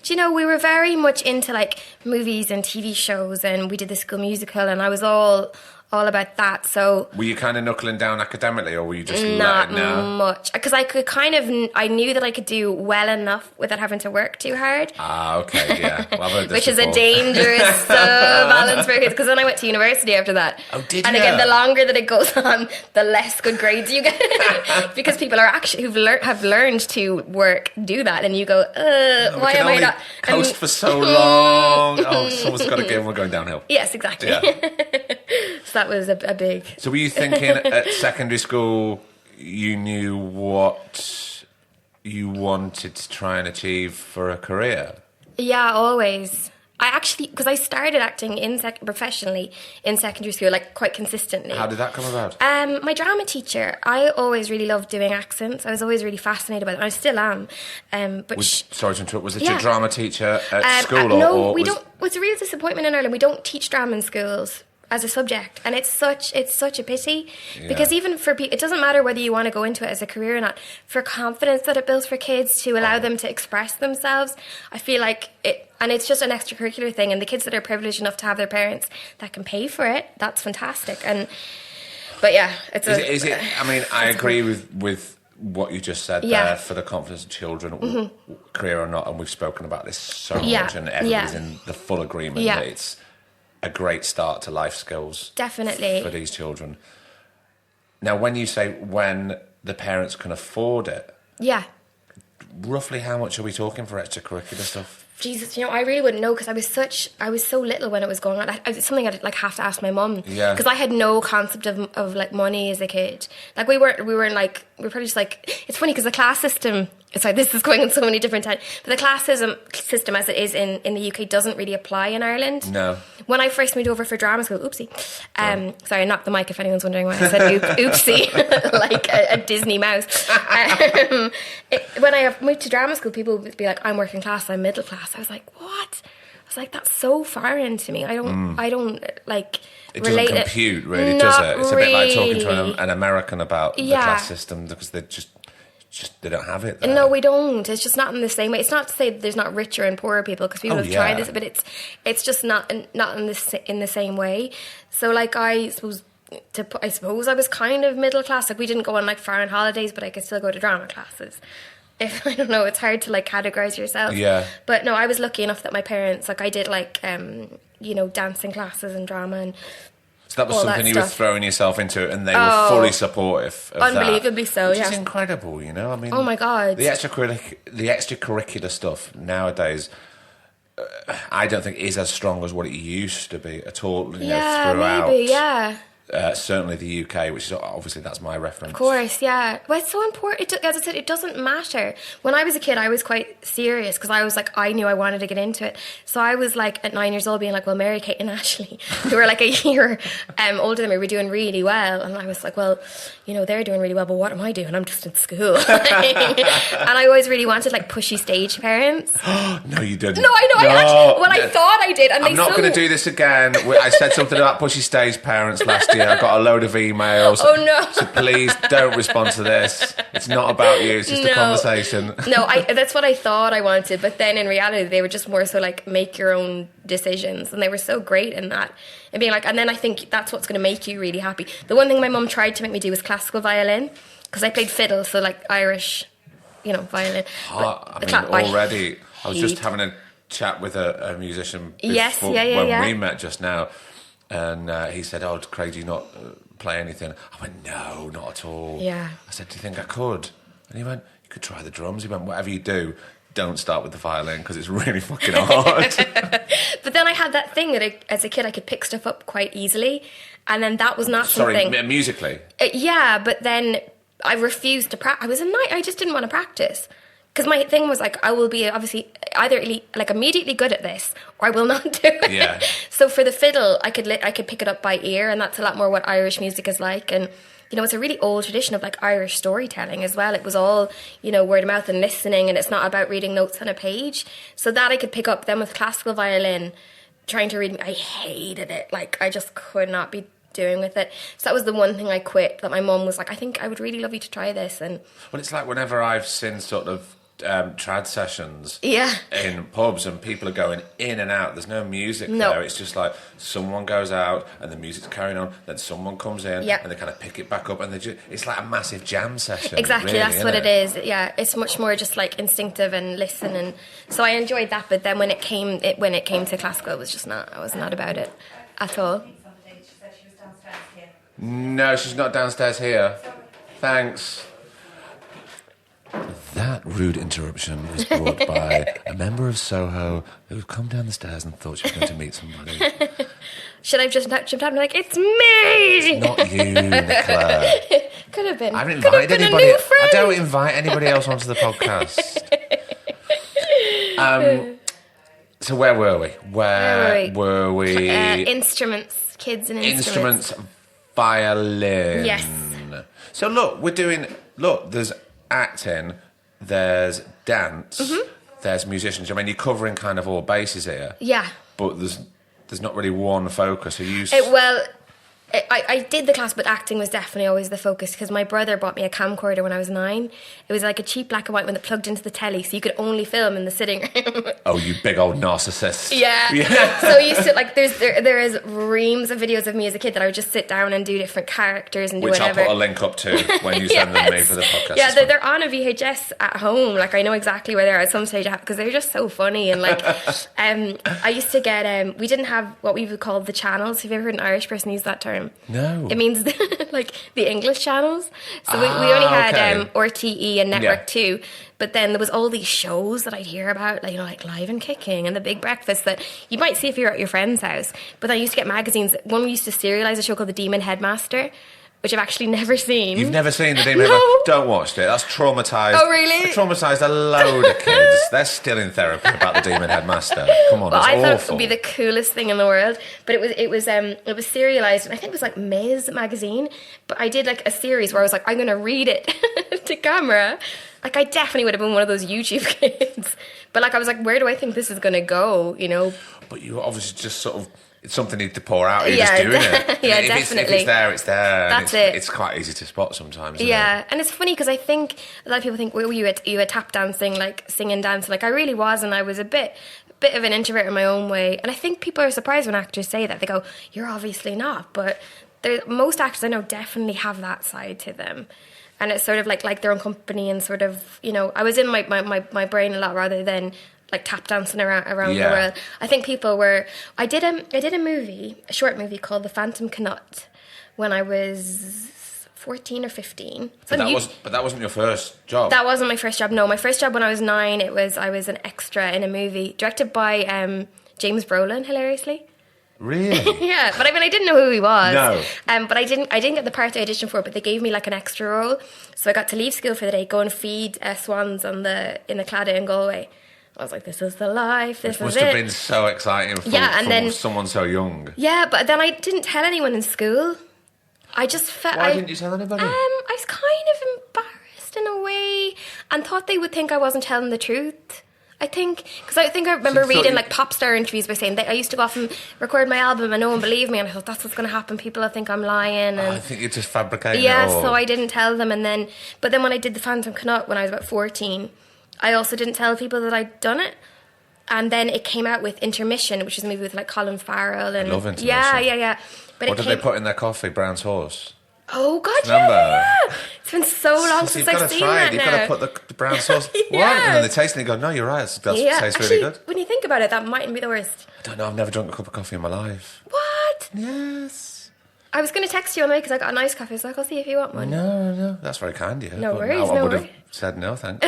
Do you know, we were very much into like movies and TV shows, and we did the School Musical, and I was all about that. So were you kind of knuckling down academically, or were you just not letting now? much? Because I could I knew that I could do well enough without having to work too hard. Ah, okay, yeah. Well, I've heard this which before. is a dangerous balance for kids. Because then I went to university after that. Oh, did and you? again, the longer that it goes on, the less good grades you get. Because people are actually have learned to work do that, and you go, why am I not coast for so long? Oh, someone's got to go. We're going downhill. Yes, exactly. Yeah. So that was a big... So were you thinking at secondary school you knew what you wanted to try and achieve for a career? Yeah, always. I actually... Because I started acting professionally in secondary school, like, quite consistently. How did that come about? My drama teacher, I always really loved doing accents. I was always really fascinated by them. I still am. Sorry to interrupt. Was it your drama teacher at school? No, we don't... It's a real disappointment in Ireland. We don't teach drama in schools as a subject, and it's such a pity because even for people, it doesn't matter whether you want to go into it as a career or not. For confidence that it builds for kids to allow them to express themselves, I feel like it, and it's just an extracurricular thing. And the kids that are privileged enough to have their parents that can pay for it, that's fantastic. But yeah, it's is it? I mean, I agree with what you just said there for the confidence of children, career or not, and we've spoken about this so much, and everybody's in the full agreement that it's a great start to life skills. Definitely. For these children. Now, when you say when the parents can afford it, roughly how much are we talking for extracurricular stuff? Jesus, I really wouldn't know because I was so little when it was going on. It's something I'd like have to ask my mum. Yeah. Because I had no concept of like money as a kid. Like we were probably just like, it's funny because the class system, sorry, this is going in so many different times, but the class system as it is in the UK doesn't really apply in Ireland. No. When I first moved over for drama school, oopsie. Sorry, I knocked the mic if anyone's wondering why I said oopsie, like a Disney mouse. When I moved to drama school, people would be like, I'm working class, I'm middle class. I was like, what? I was like, that's so foreign to me. I don't like it relate doesn't compute, really, does it? It's a bit like talking to an American about the class system because they just they don't have it there. No, we don't. It's just not in the same way. It's not to say that there's not richer and poorer people because people have tried this, but it's just not in the same way. So like I suppose I was kind of middle class. Like we didn't go on like foreign holidays, but I could still go to drama classes. If I don't know, it's hard to like categorize yourself. Yeah. But no, I was lucky enough that my parents, like I did like dancing classes and drama and. So that was something you were throwing yourself into, and they were fully supportive of unbelievably that, so, which is incredible, I mean, oh my God, the extracurricular stuff nowadays, I don't think is as strong as what it used to be at all. Throughout, maybe, certainly the UK, which is obviously that's my reference. Of course, yeah. But it's so important. As I said, it doesn't matter. When I was a kid, I was quite serious because I was like, I knew I wanted to get into it. So I was like, at 9 years old, being like, well, Mary Kate and Ashley, who were like a year older than me, were doing really well. And I was like, well, they're doing really well, but what am I doing? I'm just in school. And I always really wanted like pushy stage parents. No, you didn't. No, I know. I thought I did. And I'm not going to do this again. I said something about pushy stage parents last you. I've got a load of emails. Oh, no. So please don't respond to this. It's not about you. It's just a conversation. No, that's what I thought I wanted. But then in reality, they were just more so like make your own decisions. And they were so great in that. And being like, and then I think that's what's going to make you really happy. The one thing my mum tried to make me do was classical violin. Because I played fiddle, so like Irish, violin. Already, I was just having a chat with a musician when we met just now. And he said, "Oh, Craig, do you not play anything?" I went, "No, not at all." Yeah. I said, "Do you think I could?" And he went, "You could try the drums." He went, "Whatever you do, don't start with the violin because it's really fucking hard." But then I had that thing that as a kid I could pick stuff up quite easily, and then that was not something. Sorry, musically. Yeah, but then I refused to practice. I just didn't want to practice. Because my thing was like, I will be obviously either like immediately good at this, or I will not do it. Yeah. So for the fiddle, I could pick it up by ear, and that's a lot more what Irish music is like. And it's a really old tradition of like Irish storytelling as well. It was all word of mouth and listening, and it's not about reading notes on a page. So that I could pick up. Then with classical violin, trying to read, I hated it. Like I just could not be doing with it. So that was the one thing I quit. That my mum was like, I think I would really love you to try this. And well, it's like whenever I've seen sort of trad sessions in pubs and people are going in and out, there's no music there. It's just like someone goes out and the music's carrying on, then someone comes in and they kind of pick it back up, and it's like a massive jam session. Exactly, really, that's what it is. Yeah, it's much more just like instinctive and listen, and so I enjoyed that. But then when it came to classical, I was not about it at all. No, she's not downstairs here. Thanks. That rude interruption was brought by a member of Soho who'd come down the stairs and thought she was going to meet somebody. Should I have just jumped out and be like, it's me? Not you, Nicola. Could have been. I haven't invited anybody. I don't invite anybody else onto the podcast. So where were we? Where were we? Instruments, kids and instruments. Violin. Yes. So there's acting, there's dance, there's musicians. I mean, you're covering kind of all bases here. Yeah. But there's not really one focus. I did the class, but acting was definitely always the focus because my brother bought me a camcorder when I was 9. It was like a cheap black and white one that plugged into the telly, so you could only film in the sitting room. Oh, you big old narcissist. Yeah. So you sit like there is reams of videos of me as a kid that I would just sit down and do different characters and do whatever. Which I'll put a link up to when you send them to me for the podcast. Yeah, they're on a VHS at home. Like I know exactly where they are at some stage because they're just so funny. And like, I used to get we didn't have what we would call the channels. Have you ever heard an Irish person use that term? No. It means like the English channels. So we only had RTE and Network 2. But then there was all these shows that I'd hear about, like Live and Kicking and The Big Breakfast that you might see if you're at your friend's house. But I used to get magazines. One we used to serialise a show called The Demon Headmaster, which I've actually never seen. You've never seen The Demon Headmaster? Don't watch it. That's traumatised. Oh, really? It traumatised a load of kids. They're still in therapy about The Demon Headmaster. Come on, it's I awful. thought it would be the coolest thing in the world. But it was serialised, and I think it was like Ms. magazine. But I did like a series where I was like, I'm going to read it to camera. Like I definitely would have been one of those YouTube kids. But like I was like, where do I think this is going to go? But you obviously just sort of. It's something you need to pour out. You're just doing it. Yeah, if definitely. If it's there, it's there. That's it. It's quite easy to spot sometimes. Isn't it? And it's funny because I think a lot of people think, well, you had tap dancing, like singing, dancing. Like I really was, and I was a bit of an introvert in my own way. And I think people are surprised when actors say that. They go, "You're obviously not," but most actors I know definitely have that side to them. And it's sort of like their own company and sort of, I was in my brain a lot rather than like tap dancing around the world. I think people were. I did a short movie called The Phantom Canut when I was 14 or 15. But that wasn't your first job. That wasn't my first job. No, my first job when I was 9. I was an extra in a movie directed by James Brolin, hilariously. Really? Yeah, but I mean, I didn't know who he was. No. But I didn't get the part I auditioned for. But they gave me like an extra role, so I got to leave school for the day, go and feed swans in the Claddagh in Galway. I was like, this is the life. This must is have it. been so exciting for someone so young. Yeah, but then I didn't tell anyone in school. I just felt. Why didn't you tell anybody? I was kind of embarrassed in a way, and thought they would think I wasn't telling the truth. I think, because I remember So you thought reading you- like pop star interviews by saying that I used to go off and record my album and no one believed me, and I thought that's what's going to happen. People will think I'm lying, I and think you're just fabricating yeah, it all. so I didn't tell them. But then when I did the Phantom Connaught when I was about 14, I also didn't tell people that I'd done it. And then it came out with Intermission, which is a movie with like Colin Farrell and love Intermission. yeah. But What did they put in their coffee? Brown's horse. Oh God, Remember? yeah. It's been so long since You've I've got to seen try that it. You've now. got to put the brown sauce. What? Yeah. And then they taste it and they go, no, you're right. It tastes Actually, really good. when you think about it, that mightn't be the worst. I don't know. I've never drunk a cup of coffee in my life. What? Yes. I was going to text you on the way because I got a nice coffee, so I'll see if you want one. No. That's very kind of you. No But worries, I no would have worries. said no, thanks.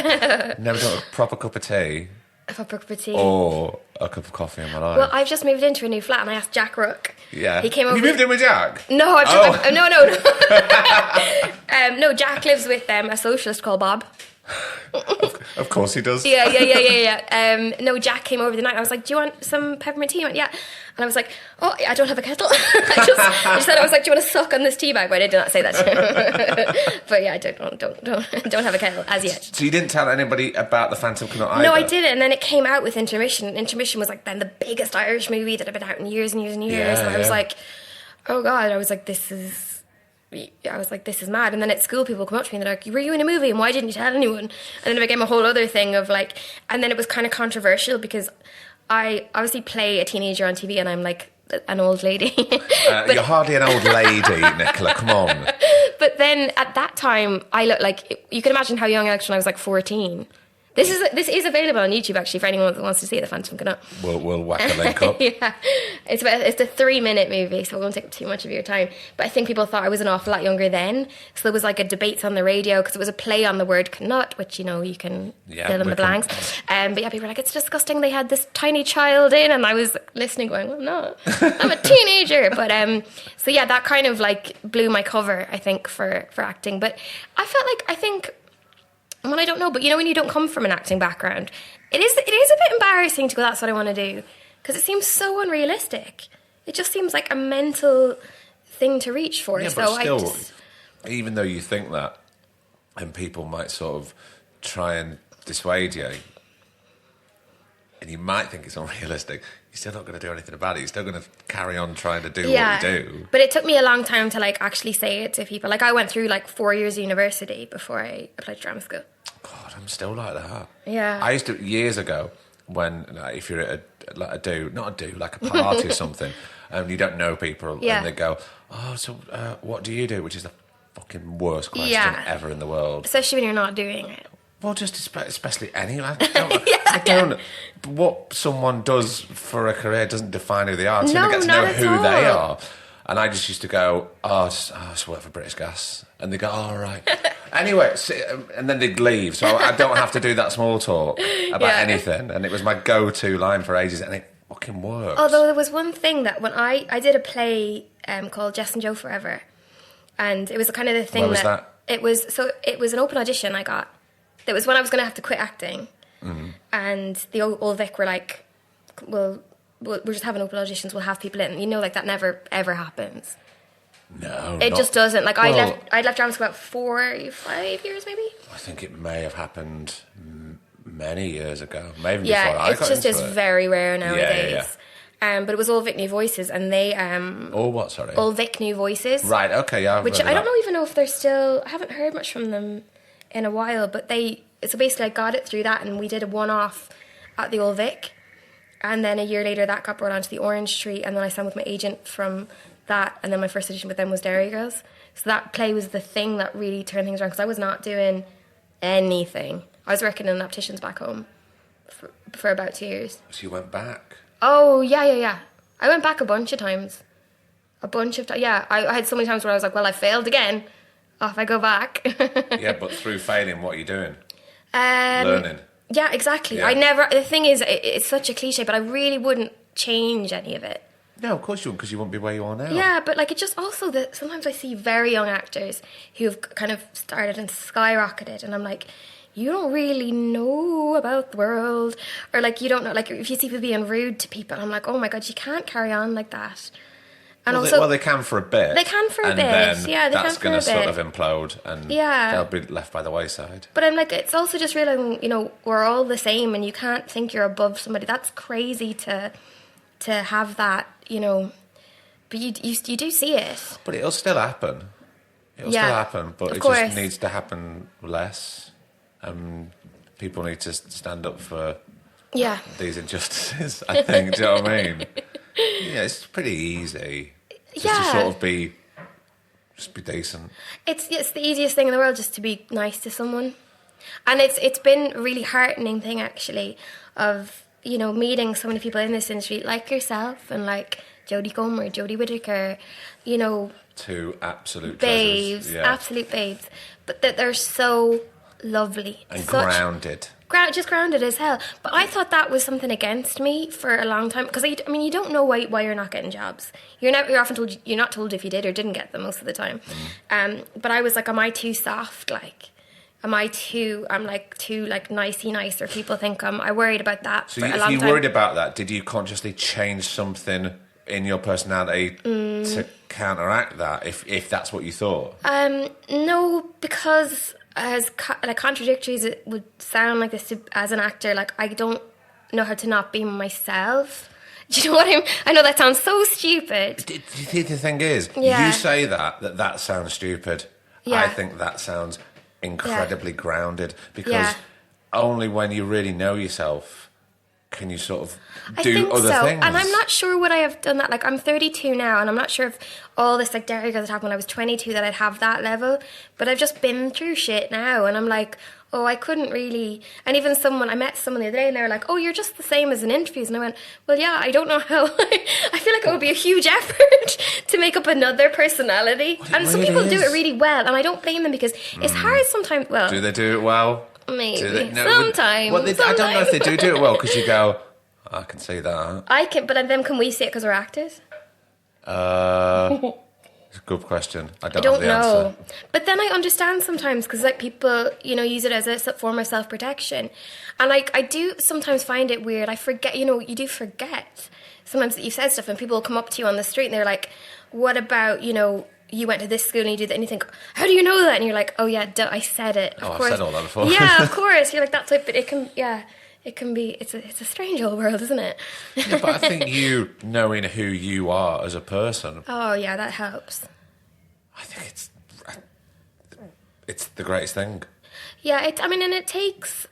Never drunk a proper cup of tea If I broke for tea. or a cup of coffee in my life. Well, I've just moved into a new flat and I asked Jack Rook. Yeah. He came Have over. you moved in with Jack? No, Oh. no. Jack lives with a socialist called Bob. Of course he does. Yeah. No, Jack came over the night. I was like, "Do you want some peppermint tea?" He went, "Yeah." And I was like, "Oh, I don't have a kettle." I just said, "I was like, do you want to suck on this tea bag?" But I did not say that. But yeah, I don't have a kettle as yet. So you didn't tell anybody about the Phantom Connaught either? No, I didn't. And then it came out with Intermission. Intermission was like then the biggest Irish movie that had been out in years and years and years. Yeah, and I was yeah. like, oh God. I was like, this is mad. And then at school, people come up to me and they're like, were you in a movie? And why didn't you tell anyone? And then it became a whole other thing of like, and then it was kind of controversial because I obviously play a teenager on TV and I'm like an old lady. You're hardly an old lady, Nicola. Come on. But then at that time, I looked like, you can imagine how young I was when I was like 14. This is available on YouTube actually for anyone that wants to see The Phantom Connaught. We'll whack the link up. Yeah, it's a 3-minute movie, so it won't take up too much of your time. But I think people thought I was an awful lot younger then, so there was like a debates on the radio because it was a play on the word Connaught, which you can fill in the blanks. But yeah, people were like, it's disgusting. They had this tiny child in, and I was listening, going, well, no, I'm a teenager. But so yeah, that kind of like blew my cover, I think, for acting. But I think. Well, I don't know, but when you don't come from an acting background, it is a bit embarrassing to go, that's what I want to do, because it seems so unrealistic. It just seems like a mental thing to reach for. Yeah, so but still, even though you think that, and people might sort of try and dissuade you, and you might think it's unrealistic, you're still not going to do anything about it. You're still going to carry on trying to do what you do. But it took me a long time to like actually say it to people. Like I went through like 4 years of university before I applied to drama school. God, I'm still like that. Yeah. I used to, years ago, when, like, if you're at like a party or something, and you don't know people, Yeah. and they go, oh, so what do you do? Which is the fucking worst question ever in the world. Especially when you're not doing it. Well, just especially anyway. I don't. What someone does for a career doesn't define who they are. Until No, they get to not know at who all. they are. And I just used to go, I just work for British Gas. And they go, oh, right. Anyway, and then they'd leave. So I don't have to do that small talk about anything. And it was my go-to line for ages. And it fucking works. Although there was one thing that when I did a play called Jess and Joe Forever. And it was kind of the thing Where was that? It was an open audition I got. It was when I was going to have to quit acting. Mm-hmm. And the old Vic were like, we're just having open auditions, we'll have people in. Like that never, ever happens. No, It just doesn't. Like Well, I left drama school about 5 years maybe. I think it may have happened many years ago. Maybe before Yeah, I it's got just into is it. very rare nowadays. Yeah. But it was all Vic New Voices, and they Oh, what, sorry? all Vic New Voices. Right, okay, yeah. I've Which heard of I don't that. even know if they're still. I haven't heard much from them in a while, but so basically I got it through that, and we did a one-off at the Old Vic, and then a year later that got brought onto the Orange Tree, and then I signed with my agent from that, and then my first audition with them was Derry Girls. So that play was the thing that really turned things around, because I was not doing anything. I was working in opticians back home for about 2 years. So you went back? Oh, yeah. I went back a bunch of times. Yeah, I had so many times where I was like, well, I failed again. Off I go back. Yeah, but through failing, what are you doing? Um, Learning. Yeah, exactly. Yeah. The thing is, it's such a cliche, but I really wouldn't change any of it. No, of course you wouldn't, because you wouldn't be where you are now. Yeah, but like it just also that sometimes I see very young actors who've kind of started and skyrocketed, and I'm like, you don't really know about the world, or like you don't know, like if you see people being rude to people, I'm like, oh my god, you can't carry on like that. And well, they can for a bit. They can for a bit. Then Yeah, they that's can for a bit. going to sort of implode, and they'll be left by the wayside. But I'm like, it's also just realizing, we're all the same, and you can't think you're above somebody. That's crazy to have that, But you do see it. But it'll still happen. It'll still happen, but it just needs to happen less. People need to stand up for these injustices, I think. Do you know what I mean? Yeah, it's pretty easy. Just to sort of be decent. It's the easiest thing in the world, just to be nice to someone. And it's been a really heartening thing, actually, of, meeting so many people in this industry, like yourself, and like Jodie Comer, Jodie Whittaker, two absolute babes, treasures. Absolute babes. But that they're so lovely. And grounded. Just grounded as hell. But I thought that was something against me for a long time, because you don't know why you're not getting jobs. You're often told, you're not told if you did or didn't get them most of the time. But I was like, am I too soft? Like, I'm too nicey nice, or people think I worried about that for a long time. So if you worried about that, did you consciously change something in your personality to counteract that, if that's what you thought? No, because as contradictory as it would sound like this as an actor, like, I don't know how to not be myself. Do you know what I mean? I know that sounds so stupid. Do you think the thing is, you say that sounds stupid. Yeah. I think that sounds incredibly grounded, because only when you really know yourself can you sort of do other things. And I'm not sure would I have done that. Like, I'm 32 now, and I'm not sure if all this like Derry girls that happened when I was 22 that I'd have that level. But I've just been through shit now, and I'm like, oh, I couldn't really. And even I met someone the other day, and they were like, oh, you're just the same as in interviews. And I went, well, yeah, I don't know how. I feel like it would be a huge effort to make up another personality. And some people do it really well, and I don't blame them, because it's hard sometimes. Well, do they do it well? Maybe. Sometimes. I don't know if they do it well, because you go, I can see that. But then can we see it because we're actors? It's a good question. I don't know the know. answer. But then I understand sometimes, because like people, use it as a form of self-protection. And like, I do sometimes find it weird. I forget, you do forget sometimes that you've said stuff, and people will come up to you on the street and they're like, what about, you went to this school and you did that, and you think, how do you know that? And you're like, oh yeah, I said it. Of course. I've said all that before. Yeah, of course. You're like, that's it. But it can be, it's a strange old world, isn't it? Yeah, but I think you knowing who you are as a person. Oh yeah, that helps. I think it's the greatest thing. Yeah, and it takes.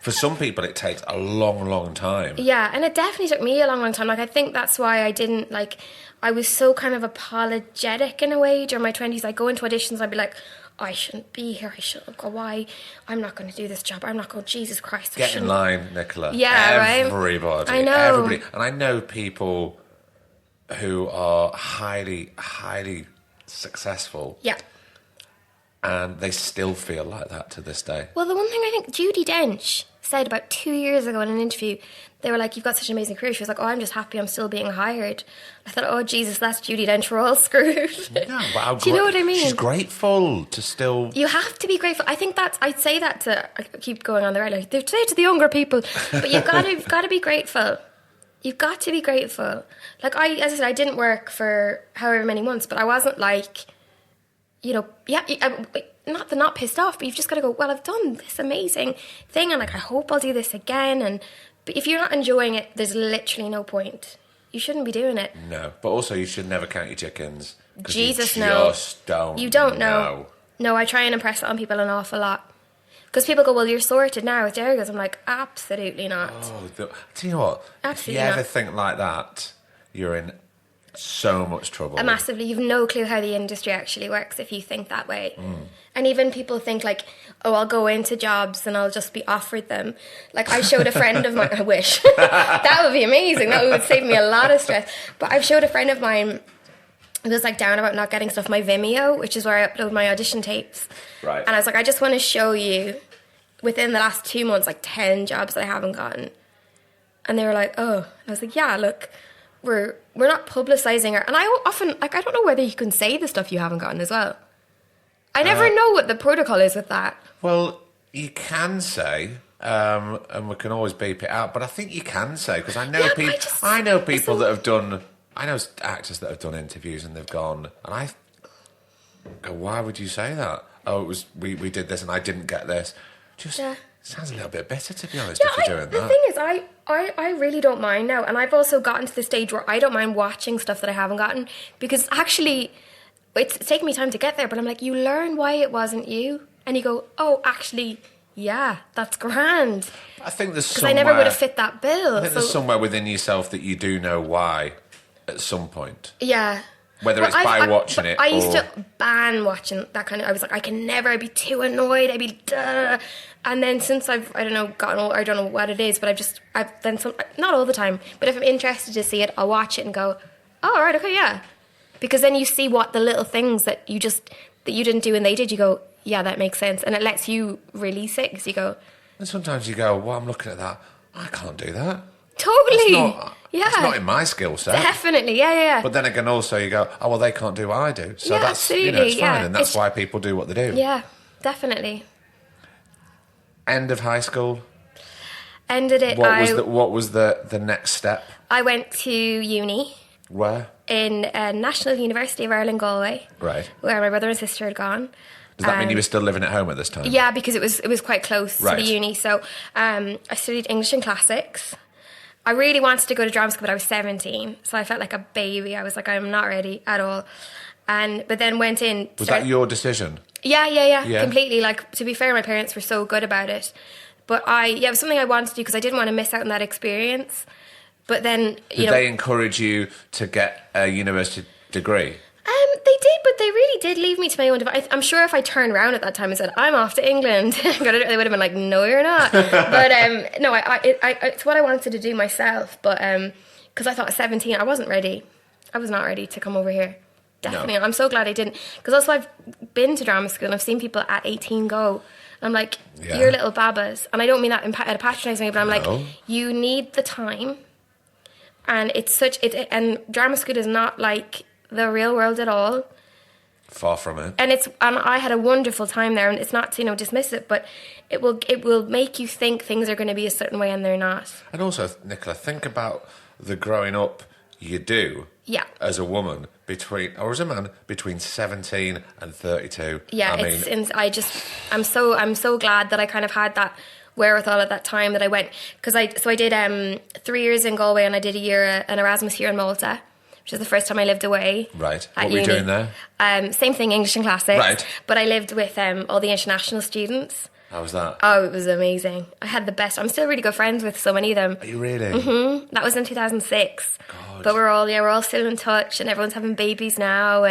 For some people, it takes a long, long time. Yeah, and it definitely took me a long, long time. Like, I think that's why I didn't, I was so kind of apologetic in a way during my 20s. I'd go into auditions, I'd be like, I shouldn't be here. I shouldn't go. Why? I'm not going to do this job. I'm not going. Jesus Christ. Get in line, Nicola. Yeah, everybody. I know. Everybody. And I know people who are highly, highly successful. Yeah. And they still feel like that to this day. Well, the one thing I think Judi Dench said about 2 years ago in an interview, they were like, you've got such an amazing career. She was like, oh, I'm just happy I'm still being hired. I thought, oh, Jesus, that's Judi Dench. We're all screwed. No, wow, do you know what I mean? She's grateful to still... You have to be grateful. I think I'd say that to... I keep going on the right, like, they say it to the younger people. But you've got to be grateful. You've got to be grateful. Like, as I said, I didn't work for however many months, but I wasn't like, not pissed off, but you've just got to go, well, I've done this amazing thing, and like, I hope I'll do this again. But if you're not enjoying it, there's literally no point. You shouldn't be doing it. No, but also you should never count your chickens. Jesus, you no. Just don't. You don't know. No, I try and impress it on people an awful lot. Because people go, well, you're sorted now with Derry girls. I'm like, absolutely not. Oh, do you know what? Absolutely if you ever not. think like that, you're in so much trouble. Massively. You've no clue how the industry actually works if you think that way. And even people think like, oh, I'll go into jobs and I'll just be offered them. Like, I showed a friend of mine, I wish. That would be amazing. That would save me a lot of stress. But I've showed a friend of mine who was like down about not getting stuff, my Vimeo, which is where I upload my audition tapes. Right. And I was like, I just want to show you within the last 2 months, like 10 jobs that I haven't gotten. And they were like, oh. And I was like, yeah, look, we're not publicising our... And I often, like, I don't know whether you can say the stuff you haven't gotten as well. I never know what the protocol is with that. Well, you can say, and we can always beep it out, but I think you can say, because I know people that have done I know actors that have done interviews and they've gone, and I go, why would you say that? Oh, it was we did this and I didn't get this. Just sounds a little bit bitter, to be honest, if you're doing that. The thing is, I really don't mind now, and I've also gotten to the stage where I don't mind watching stuff that I haven't gotten, because actually it's taken me time to get there, but I'm like, you learn why it wasn't you, and you go, oh, actually, yeah, that's grand. I think there's because I never would have fit that bill. I think there's somewhere within yourself that you do know why at some point. Yeah. Whether it's by watching it, I used to ban watching that kind of. I was like, I can never. I'd be too annoyed. I'd be duh. And then since I don't know, gotten old, I don't know what it is, but I've done some. Not all the time, but if I'm interested to see it, I'll watch it and go, oh, all right, okay, yeah. Because then you see what the little things that you didn't do and they did. You go, yeah, that makes sense, and it lets you release it because you go. And sometimes you go, well, I'm looking at that. I can't do that. Totally. It's not in my skill set. Definitely, yeah. But then again, also you go, oh, well, they can't do what I do. So yeah, that's, absolutely, it's fine. And that's why people do what they do. Yeah, definitely. End of high school? Ended it. What was the next step? I went to uni. Where? In National University of Ireland, Galway. Right. Where my brother and sister had gone. Does that mean you were still living at home at this time? Yeah, because it was quite close to the uni. So I studied English and classics. I really wanted to go to drama school, but I was 17, so I felt like a baby. I was like, I'm not ready at all. But then went in. Was that your decision? Yeah, completely. Like, to be fair, my parents were so good about it. But it was something I wanted to do because I didn't want to miss out on that experience. But then, Did they encourage you to get a university degree? They did, but they really did leave me to my own device. I'm sure if I turned around at that time and said, I'm off to England, they would have been like, no, you're not. But no, it's what I wanted to do myself. But because I thought at 17, I wasn't ready. I was not ready to come over here. Definitely. No. I'm so glad I didn't. Because also I've been to drama school and I've seen people at 18 go. I'm like, you're little babas. And I don't mean that in a patronising way, but I'm like, you need the time. And and drama school is not like the real world at all. Far from it. And I had a wonderful time there, and it's not to dismiss it, but it will make you think things are going to be a certain way and they're not. And also, Nicola, think about the growing up you do as a woman as a man between 17 and 32. Yeah, I'm so glad that I kind of had that wherewithal at that time that I went, because I did 3 years in Galway and I did a year an Erasmus year in Malta, which was the first time I lived away. Right. What were you doing there? Same thing, English and classics. Right. But I lived with all the international students. How was that? Oh, it was amazing. I had the best. I'm still really good friends with so many of them. Are you really? Mm-hmm. That was in 2006. God. But we're all still in touch, and everyone's having babies now.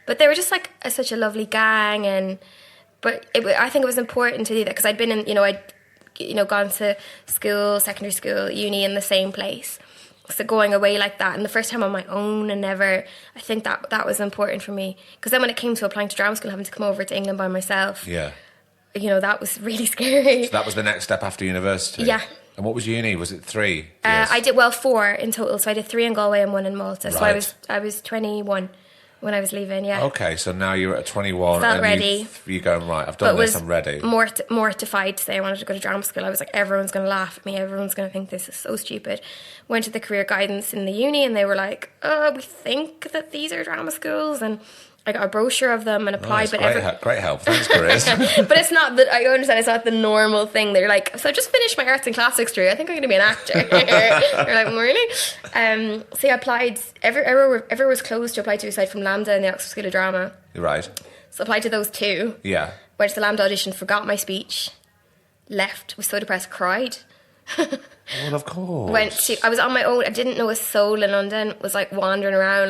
But they were just like such a lovely gang. I think it was important to do that because I'd been in, I'd gone to school, secondary school, uni in the same place. So going away like that, and the first time on my own, I think that was important for me. Because then when it came to applying to drama school, having to come over to England by myself, that was really scary. So that was the next step after university? Yeah. And what was uni? Was it 3 years? I did 4 in total. So I did 3 in Galway and 1 in Malta. Right. So I was 21 when I was leaving. Yeah. Okay, so now you're at 21. Felt and ready. You're going, right, I've done this, I'm ready. Mortified to say I wanted to go to drama school. I was like, everyone's going to laugh at me. Everyone's going to think this is so stupid. Went to the career guidance in the uni and they were like, we think that these are drama schools. And I got a brochure of them and applied. Great help. Thanks, Chris. But it's not that, I understand it's not the normal thing. They're like, so I just finished my arts and classics degree. I think I'm going to be an actor. They're like, really? So I applied. Everywhere was closed to apply to aside from LAMDA and the Oxford School of Drama. Right. So I applied to those 2. Yeah. Went to the LAMDA audition, forgot my speech, left, was so depressed, cried. Well, of course. I was on my own. I didn't know a soul in London. Was like wandering around,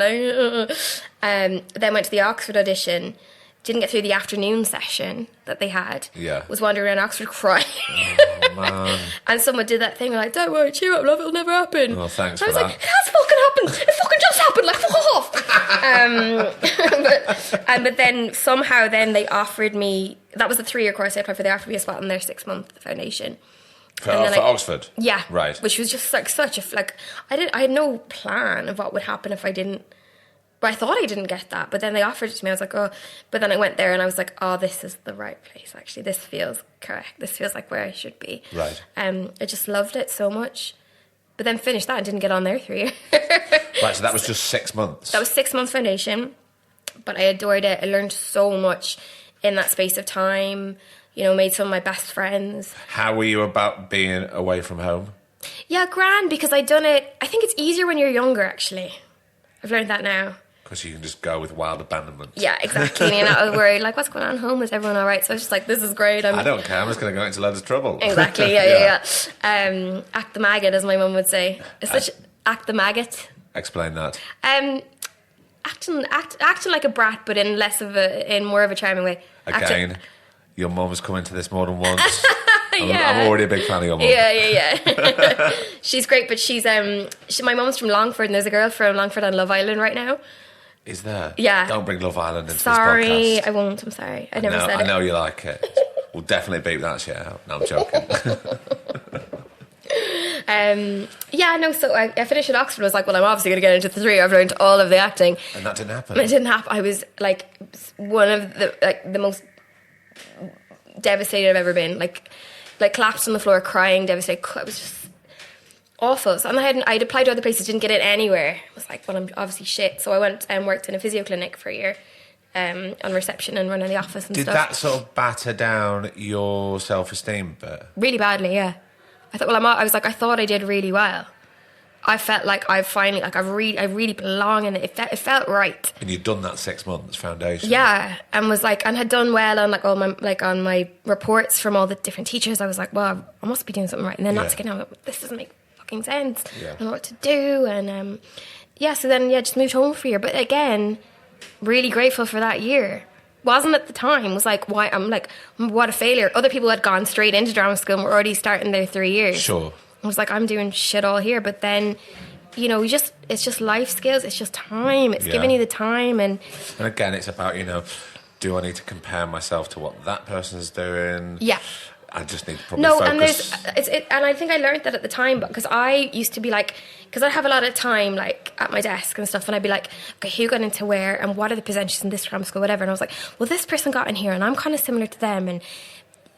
then went to the Oxford audition. Didn't get through the afternoon session that they had. Yeah. Was wandering around Oxford crying. Oh, man. And someone did that thing like, don't worry, cheer up, love, it'll never happen. Oh, thanks for that. I was like, it has fucking happened. It fucking just happened. Like, fuck off. But then somehow they offered me, that was a 3-year course I applied for, they offered me a spot in their 6-month foundation. For Oxford? Yeah. Right. Which was just like such a, I had no plan of what would happen if I didn't, but I thought I didn't get that. But then they offered it to me. I was like, oh, but then I went there and I was like, oh, this is the right place, actually. This feels correct. This feels like where I should be. Right. I just loved it so much. But then finished that and didn't get on there 3 years. Right, so that was just 6 months. That was 6 months foundation, but I adored it. I learned so much in that space of time. You know, made some of my best friends. How were you about being away from home? Yeah, grand, because I'd done it. I think it's easier when you're younger, actually. I've learned that now. Because you can just go with wild abandonment. Yeah, exactly. And you're not worried, like, what's going on at home? Is everyone all right? So I was just like, this is great. I don't care. I'm just going to go into loads of trouble. Exactly, yeah. Act the maggot, as my mum would say. Act the maggot. Explain that. Acting like a brat, but in more of a charming way. Again, your mum's come into this more than once. I'm already a big fan of your mum. Yeah. She's great, but my mum's from Longford, and there's a girl from Longford on Love Island right now. Is there? Yeah. Don't bring Love Island into sorry, this podcast. I won't. I'm sorry. I never said it. I know you like it. We'll definitely beep that shit out. No, I'm joking. So I finished at Oxford. I was like, well, I'm obviously going to get into the 3. I've learned all of the acting. And that didn't happen. It didn't happen. I was like one of the most devastated I've ever been. Like collapsed on the floor, crying, devastated. I was just awful. So I'd applied to other places, didn't get it anywhere. I was like, well, I'm obviously shit. So I went and worked in a physio clinic for a year, on reception and running the office and stuff. Did that sort of batter down your self-esteem bit? Really badly, yeah. I thought I did really well. I felt like I really belong in it. It felt right. And you'd done that 6 months foundation. Yeah, and had done well on on my reports from all the different teachers. I was like, well, I must be doing something right. And then not to get out, this doesn't make fucking sense. Yeah. I don't know what to do. And so then just moved home for a year. But again, really grateful for that year. Wasn't at the time. Was like, why? I'm like, what a failure. Other people had gone straight into drama school and were already starting their 3 years. Sure. I was like, I'm doing shit all here. But then, it's just life skills. It's just time. It's giving you the time. And again, it's about, do I need to compare myself to what that person's doing? Yeah. I just need to probably focus. And I think I learned that at the time, because I used to be like, because I have a lot of time like at my desk and stuff, and I'd be like, okay, who got into where, and what are the percentages in this drama school, whatever. And I was like, well, this person got in here, and I'm kind of similar to them, and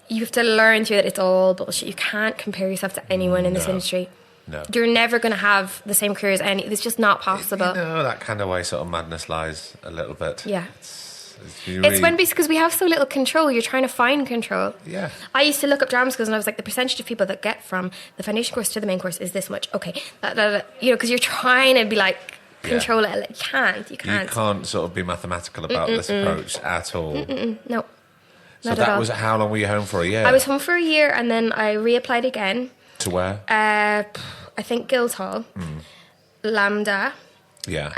you have to learn through that it's all bullshit. You can't compare yourself to anyone in this industry. No. You're never going to have the same career as any. It's just not possible. That kind of way sort of madness lies a little bit. Yeah. It's when, because we have so little control, you're trying to find control. Yeah. I used to look up drama schools and I was like, the percentage of people that get from the foundation course to the main course is this much. Okay. Because you're trying to be like, control it. You can't. You can't sort of be mathematical about this approach at all. No. So that was, how long were you home for? A year? I was home for a year, and then I reapplied again. To where? I think Guildhall, Lambda. Yeah.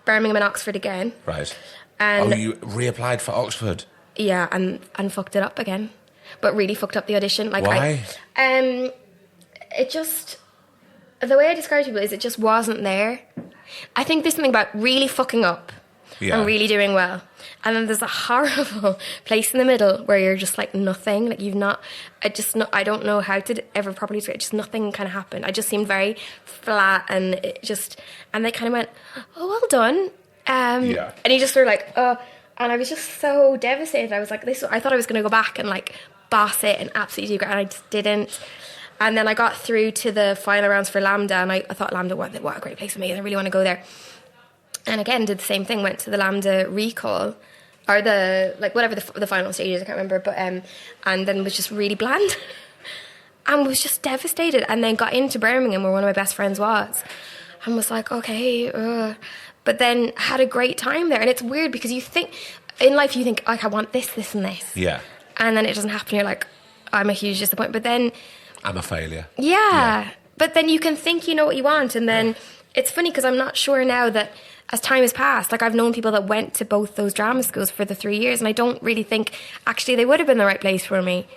Birmingham and Oxford again. Right. And you reapplied for Oxford? Yeah, and fucked it up again. But really fucked up the audition. Why? It just, the way I describe people is it just wasn't there. I think there's something about really fucking up and really doing well. And then there's a horrible place in the middle where you're just like nothing. Like I don't know how to ever properly describe it. Just nothing kind of happened. I just seemed very flat, and and they kind of went, oh, well done. And he just sort of like, oh, and I was just so devastated. I was like, I thought I was going to go back and like boss it and absolutely do great, and I just didn't. And then I got through to the final rounds for Lambda, and I thought Lambda, what a great place for me. I really want to go there. And again, did the same thing, went to the Lambda recall, or whatever the final stages, I can't remember, but and then was just really bland and was just devastated. And then got into Birmingham, where one of my best friends was, and was like, okay, but then had a great time there. And it's weird because you think, in life, like, I want this, this and this. Yeah. And then it doesn't happen. You're like, I'm a huge disappointment. But then... I'm a failure. Yeah. But then you can think you know what you want. And then it's funny because I'm not sure now that as time has passed, like I've known people that went to both those drama schools for the 3 years, and I don't really think actually they would have been the right place for me.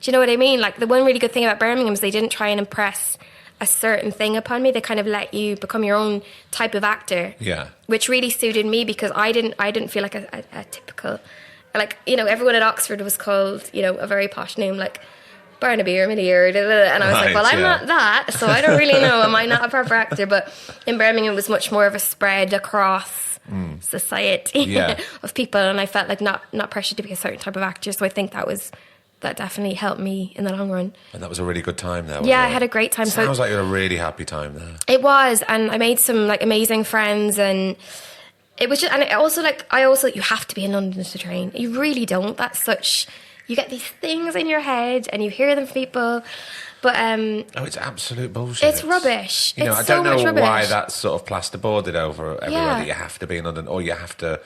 Do you know what I mean? Like the one really good thing about Birmingham is they didn't try and impress a certain thing upon me. They kind of let you become your own type of actor. Yeah. Which really suited me because I didn't feel like a typical, like, everyone at Oxford was called, a very posh name, like Barnaby or Millie or and I was like, well, I'm not that, so I don't really know. Am I not a proper actor? But in Birmingham it was much more of a spread across society of people, and I felt like not pressured to be a certain type of actor. So I think that was that definitely helped me in the long run. And that was a really good time there. Yeah, I had a great time. Sounds like you had a really happy time there. It was, and I made some like amazing friends, and it was just, and it also like, you have to be in London to train. You really don't. That's such, you get these things in your head and you hear them from people. But it's absolute bullshit. It's rubbish. You know, it's I don't so know much why rubbish. that's sort of plasterboarded over everywhere Yeah. that you have to be in London, or you have to,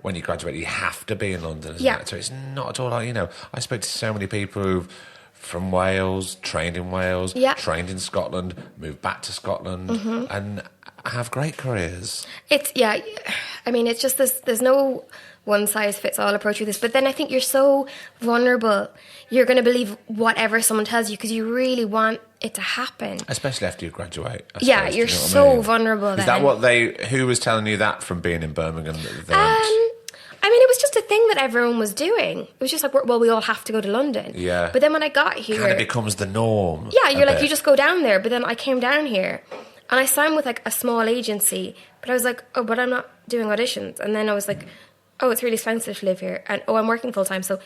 when you graduate, you have to be in London. Isn't Yeah. it? So it's not at all like, you know, I spoke to so many people who've from Wales, trained in Wales, Yeah. trained in Scotland, moved back to Scotland, and have great careers. It's, yeah, I mean, it's just this, there's no one size fits all approach with this. But then I think you're so vulnerable. You're going to believe whatever someone tells you because you really want it to happen. Especially after you graduate. I Yeah, suppose, you're do you know what so I mean? vulnerable Is then. that what who was telling you that from being in Birmingham? I mean, it was just a thing that everyone was doing. It was just like, well, we all have to go to London. Yeah. But then when I got here... Kind of becomes the norm. Yeah, you're a like, bit. you just go down there. But then I came down here and I signed with like a small agency. But I was like, oh, but I'm not doing auditions. And then I was like, oh, it's really expensive to live here. And oh, I'm working full time. So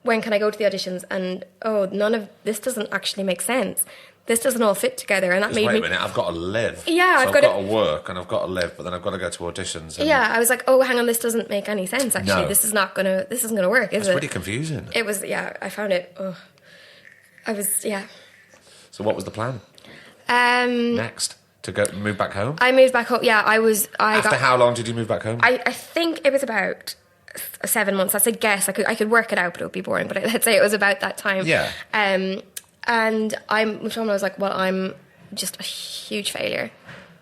when can I go to the auditions? And oh, none of this doesn't actually make sense. This doesn't all fit together. And that made Wait me... a minute, I've got to live. Yeah, so I've I've got got to work and I've got to live, but then I've got to go to auditions. And Yeah, I was like, oh, hang on, this doesn't make any sense, actually. No. This isn't gonna work, is It's it? pretty confusing. It was, yeah, I found it, yeah. So what was the plan Um, next? To go move back home? I moved back home, yeah, After how long did you move back home? I think it was about 7 months. That's a guess. I could work it out, but it would be boring, but let's say it was about that time. Yeah. And I moved home and I was like, well, I'm just a huge failure.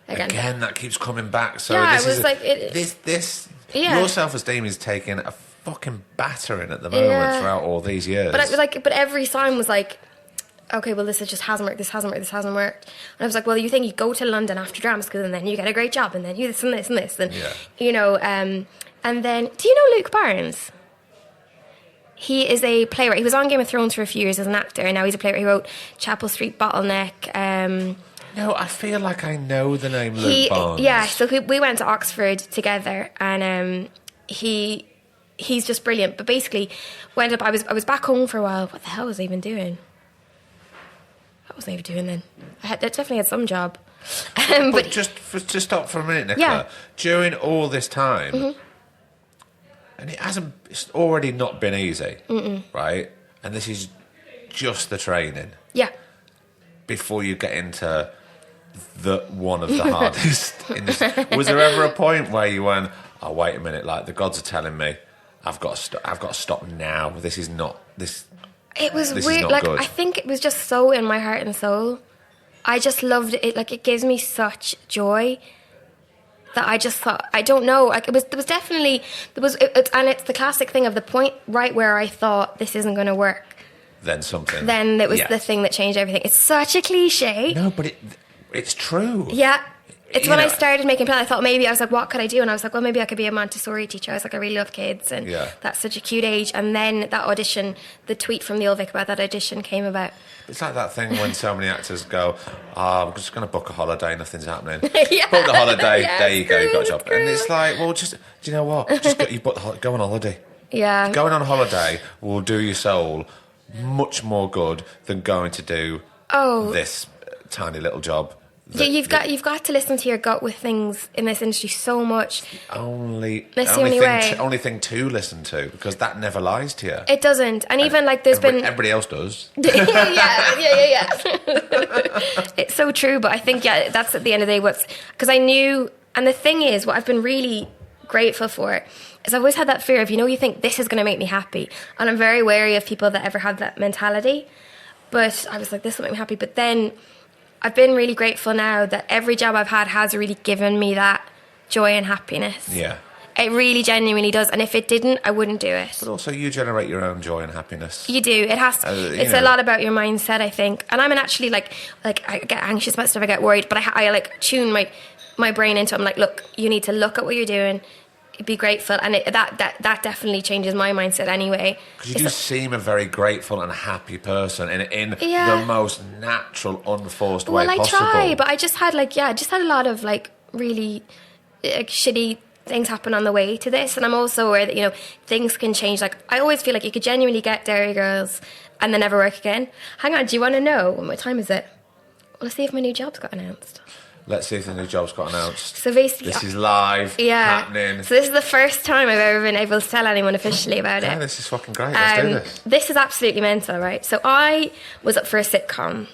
Again, that keeps coming back. So Yeah, this it was is like... Yeah. Your self-esteem is taking a fucking battering at the moment Yeah. throughout all these years. But I was like, but every sign was like, okay, well, just hasn't worked, this hasn't worked, this hasn't worked. And I was like, well, you think you go to London after drama school and then you get a great job and then you this and this and this. And, Yeah. you know, and then, do you know Luke Barnes? He is a playwright. He was on Game of Thrones for a few years as an actor, and now he's a playwright. He wrote Chapel Street Bottleneck. No, I feel like I know the name Luke Barnes. Yeah, so we went to Oxford together, and he's just brilliant. But basically, I was back home for a while. What the hell was I even doing? What was I even doing then? I definitely had some job. But just stop for a minute, Nicola. Yeah. During all this time, and it's already not been easy, right? And this is just the training Yeah. before you get into one of the hardest. Was there ever a point where you went, "Oh, wait a minute! Like the gods are telling me, I've got to stop now. This is not this." It was This is weird. not Like, good. I think it was just so in my heart and soul. I just loved it. Like, it gives me such joy that I just thought, I don't know. Like, and it's the classic thing of the point right where I thought this isn't going to work. Then something. Then it was Yeah. the thing that changed everything. It's such a cliche. No, but it's true. Yeah. It's You when I know- started making plans, I thought maybe, I was like, what could I do? And I was like, well, maybe I could be a Montessori teacher. I was like, I really love kids, and Yeah. that's such a cute age. And then that audition, the tweet from the Ulvic about that audition came about. It's like that thing when so many actors go, I'm just going to book a holiday, nothing's happening. Yeah. Book the holiday, Yeah, there you go, you got a job. screw And it. it's like, well, just, do you know what? Just go on holiday. Yeah. Going on holiday will do your soul much more good than going to do this tiny little job. Yeah, you've got to listen to your gut with things in this industry so much. That's the only way. Only thing to listen to, because that never lies to you. It doesn't, and even like there's been Everybody else does. yeah. It's so true, but I think that's at the end of the day because I knew, and the thing is, what I've been really grateful for is I've always had that fear of, you think this is going to make me happy, and I'm very wary of people that ever have that mentality. But I was like, this will make me happy. But then I've been really grateful now that every job I've had has really given me that joy and happiness. Yeah. It really genuinely does. And if it didn't, I wouldn't do it. But also, you generate your own joy and happiness. You do. It has to. It's a lot about your mindset, I think. And I'm actually like I get anxious about stuff, I get worried, but I like tune my brain into it. I'm like, look, you need to look at what you're doing, be grateful, and that definitely changes my mindset anyway. Because you do seem a very grateful and happy person in the most natural, unforced way possible. Well, I try, but I just had a lot of like really shitty things happen on the way to this, and I'm also aware that, you know, things can change. Like, I always feel like you could genuinely get Derry Girls and then never work again. Hang on, do you want to know what time is it? Let's see if my new job's got announced. Let's see if the new job's got announced. So basically, this is live, happening. So this is the first time I've ever been able to tell anyone officially about it. This is fucking great. Let's do this. This is absolutely mental, right? So I was up for a sitcom.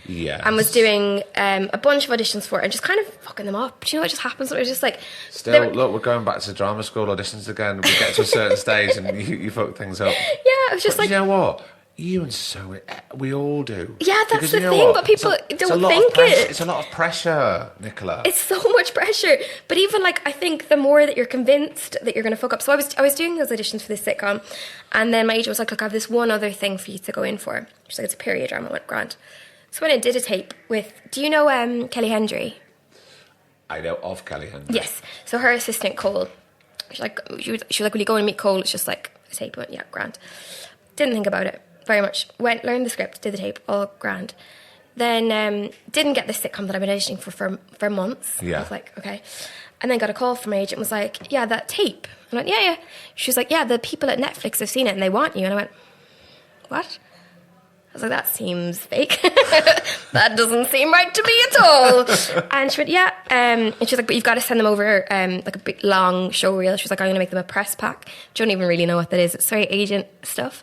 Yes. And was doing a bunch of auditions for it and just kind of fucking them up. Do you know what just happens? It was just like... Look, we're going back to drama school auditions again. We get to a certain stage and you fuck things up. Yeah, it was just but you know what? You and so we all do. Yeah, that's the thing, but people don't think it. It's a lot of pressure, Nicola. It's so much pressure. But even, like, I think the more that you're convinced that you're going to fuck up. So I was doing those auditions for this sitcom, and then my agent was like, look, I have this one other thing for you to go in for. She's like, it's a period drama. I went, grand. So when I did a tape with, do you know Kelly Hendry? I know of Kelly Hendry. Yes. So her assistant, Cole, she was like, will you go and meet Cole? It's just like a tape. I went, yeah, grand. Didn't think about it very much. Went, learned the script, did the tape, all grand. Then didn't get the sitcom that I've been auditioning for months. Yeah. I was like, okay. And then got a call from my agent, was like, yeah, that tape. I went, yeah. She was like, yeah, the people at Netflix have seen it and they want you. And I went, what? I was like, that seems fake. That doesn't seem right to me at all. And she went, yeah. And she's like, but you've got to send them over like a big long show reel. She was like, I'm going to make them a press pack. Don't even really know what that is. It's very agent stuff.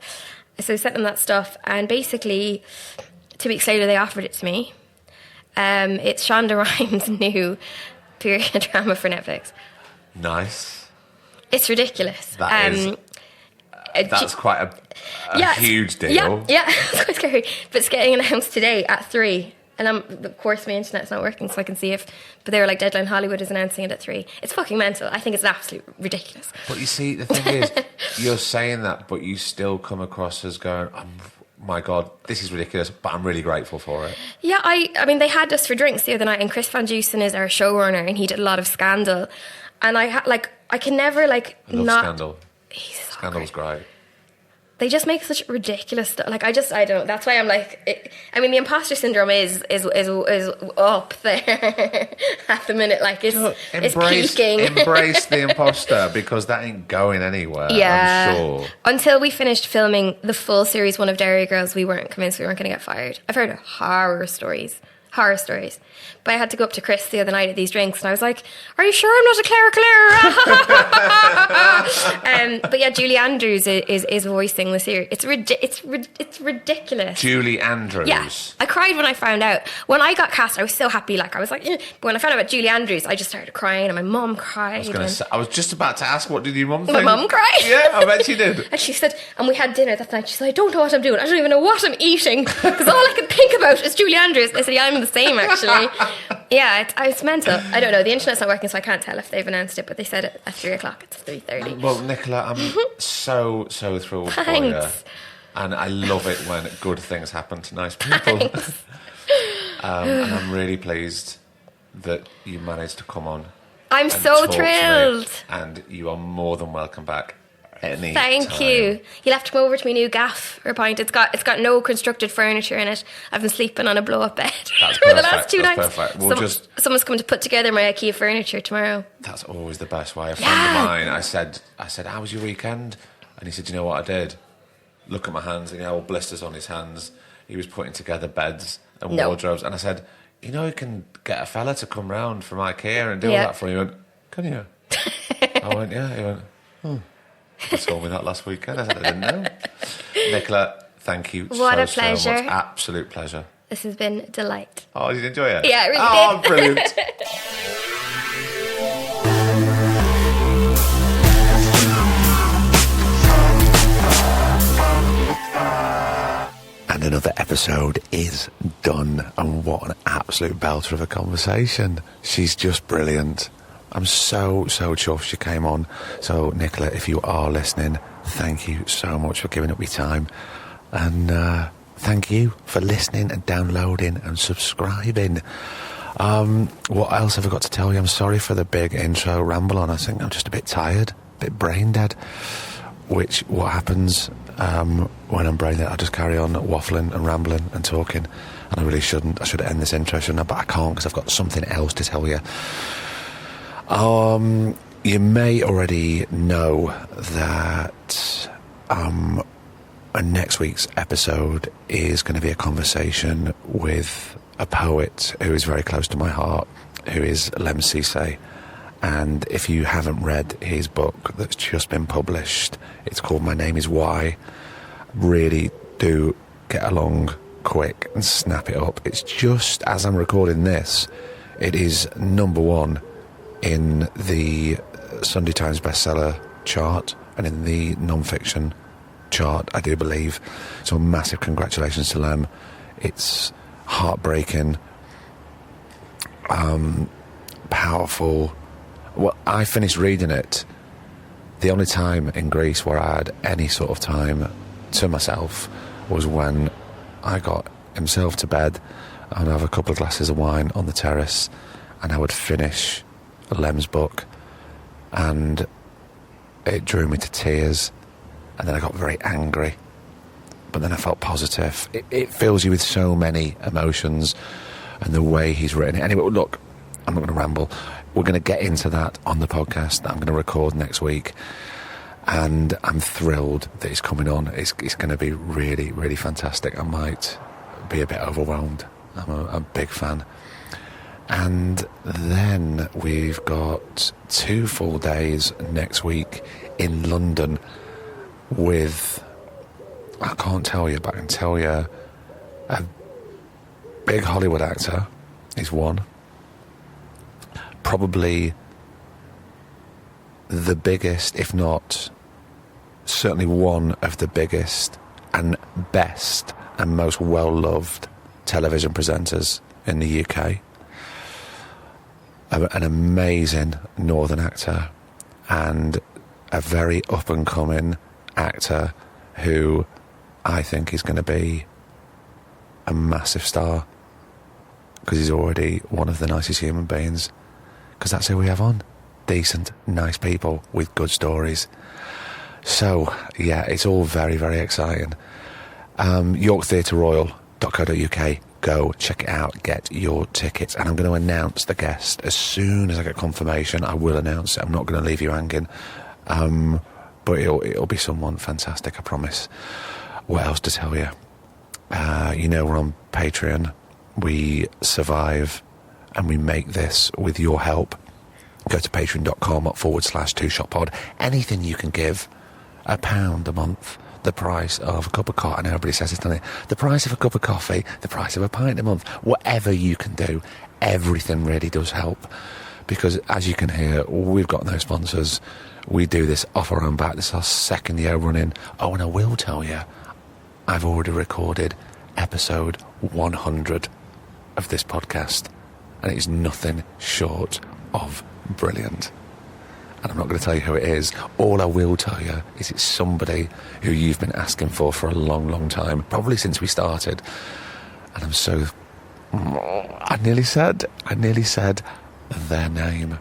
So I sent them that stuff. And basically, 2 weeks later, they offered it to me. It's Shonda Rhimes' new period drama for Netflix. Nice. It's ridiculous. That's quite a huge deal. Yeah, it's quite scary. But it's getting announced today at 3. And of course, my internet's not working, so I can see if... But they were like, Deadline Hollywood is announcing it at 3. It's fucking mental. I think it's absolute ridiculous. But you see, the thing is, you're saying that, but you still come across as going, my God, this is ridiculous, but I'm really grateful for it. Yeah, I mean, they had us for drinks the other night, and Chris Van Dusen is our showrunner, and he did a lot of Scandal. And I can never, like, I love not... Scandal. Scandal's great. They just make such ridiculous stuff. Like, I don't know. That's why I'm like... I mean, the imposter syndrome is up there at the minute. Like, it's peaking. Embrace the imposter, because that ain't going anywhere, yeah. I'm sure. Until we finished filming the full series 1 of Derry Girls, we weren't convinced we weren't going to get fired. I've heard horror stories. But I had to go up to Chris the other night at these drinks, and I was like, are you sure I'm not a clerical? But yeah, Julie Andrews is voicing the series. It's ridiculous. Julie Andrews. Yeah, I cried when I found out. When I got cast, I was so happy. Like, I was like, but when I found out about Julie Andrews, I just started crying, and my mum cried. I was just about to ask, what did your mum think? My mum cried. Yeah, I bet she did. And she said, and we had dinner that night. She said, I don't know what I'm doing. I don't even know what I'm eating, because all I can think about is Julie Andrews. I said, yeah, I'm the same, actually. Yeah, it's mental. I don't know. The internet's not working, so I can't tell if they've announced it, but they said it at 3 o'clock. It's 3:30. Well, Nicola, I'm so thrilled for you. And I love it when good things happen to nice people. And I'm really pleased that you managed to come on. I'm so thrilled. And you are more than welcome back. Thank you. You'll have to come over to my new gaff or point. It's got no constructed furniture in it. I've been sleeping on a blow up bed for the last 2 nights. Perfect. Someone's coming to put together my IKEA furniture tomorrow. That's always the best way. A friend of mine, I said, how was your weekend? And he said, you know what I did? Look at my hands, and he had all blisters on his hands. He was putting together beds and wardrobes, and I said, you know, you can get a fella to come round from IKEA and do all that for you. He went, can you? I went, yeah. He went, He told me that last weekend. I said, I didn't know. Nicola, thank you so much. Absolute pleasure. This has been a delight. Oh, did you enjoy it? Yeah, I really did. Brilliant. And another episode is done. And what an absolute belter of a conversation. She's just brilliant. I'm so chuffed she came on. So, Nicola, if you are listening, thank you so much for giving up your time. And thank you for listening and downloading and subscribing. What else have I got to tell you? I'm sorry for the big intro ramble on. I think I'm just a bit tired, a bit brain dead. What happens when I'm brain dead? I just carry on waffling and rambling and talking. And I really shouldn't. I should end this intro, shouldn't I? But I can't, because I've got something else to tell you. You may already know that next week's episode is going to be a conversation with a poet who is very close to my heart, who is Lem Cisse. And if you haven't read his book that's just been published, it's called My Name Is Why. Really do get along quick and snap it up. It's just, as I'm recording this, it is #1 in the Sunday Times bestseller chart and in the non-fiction chart, I do believe. So massive congratulations to Lem. It's heartbreaking, powerful. Well, I finished reading it the only time in Greece where I had any sort of time to myself was when I got himself to bed and I'd have a couple of glasses of wine on the terrace and I would finish Lem's book, and it drew me to tears, and then I got very angry, but then I felt positive. It fills you with so many emotions, and the way he's written it. Anyway, look, I'm not going to ramble. We're going to get into that on the podcast that I'm going to record next week, and I'm thrilled that he's coming on. It's going to be really, really fantastic. I might be a bit overwhelmed. I'm a big fan. And then we've got 2 full days next week in London with, I can't tell you, but I can tell you, a big Hollywood actor is one. Probably the biggest, if not certainly one of the biggest and best and most well-loved television presenters in the UK. An amazing northern actor and a very up-and-coming actor who I think is going to be a massive star because he's already one of the nicest human beings, because that's who we have on. Decent, nice people with good stories. So, yeah, it's all very, very exciting. YorkTheatreRoyal.co.uk. Go check it out, get your tickets, and I'm going to announce the guest as soon as I get confirmation. I will announce it. I'm not going to leave you hanging, but it'll be someone fantastic, I promise. What else to tell you? We're on Patreon. We survive and we make this with your help. Go to patreon.com/2shotpod. Anything you can give, £1 a month, the price of a cup of coffee. I know everybody says it, doesn't it? The price of a cup of coffee, the price of a pint a month. Whatever you can do, everything really does help. Because as you can hear, we've got no sponsors. We do this off our own back. This is our 2nd year running. Oh, and I will tell you, I've already recorded episode 100 of this podcast, and it is nothing short of brilliant. And I'm not going to tell you who it is. All I will tell you is it's somebody who you've been asking for a long, long time, probably since we started. And I'm so... I nearly said their name.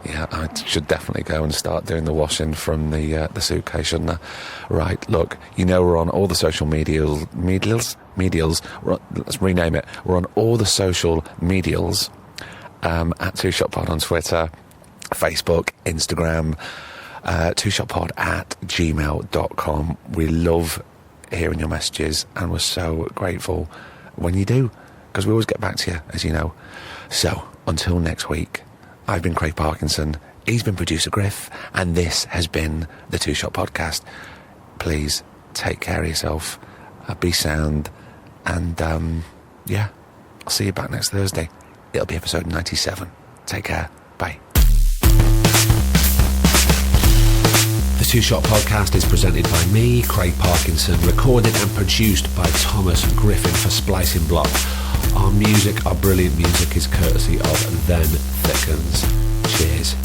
Yeah, I should definitely go and start doing the washing from the suitcase, shouldn't I? Right, look, we're on all the social medials. Let's rename it. We're on all the social medials at 2shotpod on Twitter, Facebook, Instagram, 2shotpod@gmail.com. We love hearing your messages, and we're so grateful when you do, because we always get back to you, as you know. So, until next week, I've been Craig Parkinson, he's been producer Griff, and this has been the 2 Shot Podcast. Please take care of yourself, be sound, and I'll see you back next Thursday. It'll be episode 97. Take care. Bye. The 2 Shot Podcast is presented by me, Craig Parkinson, recorded and produced by Thomas Griffin for Splicing Block. Our brilliant music is courtesy of Then Thickens. Cheers.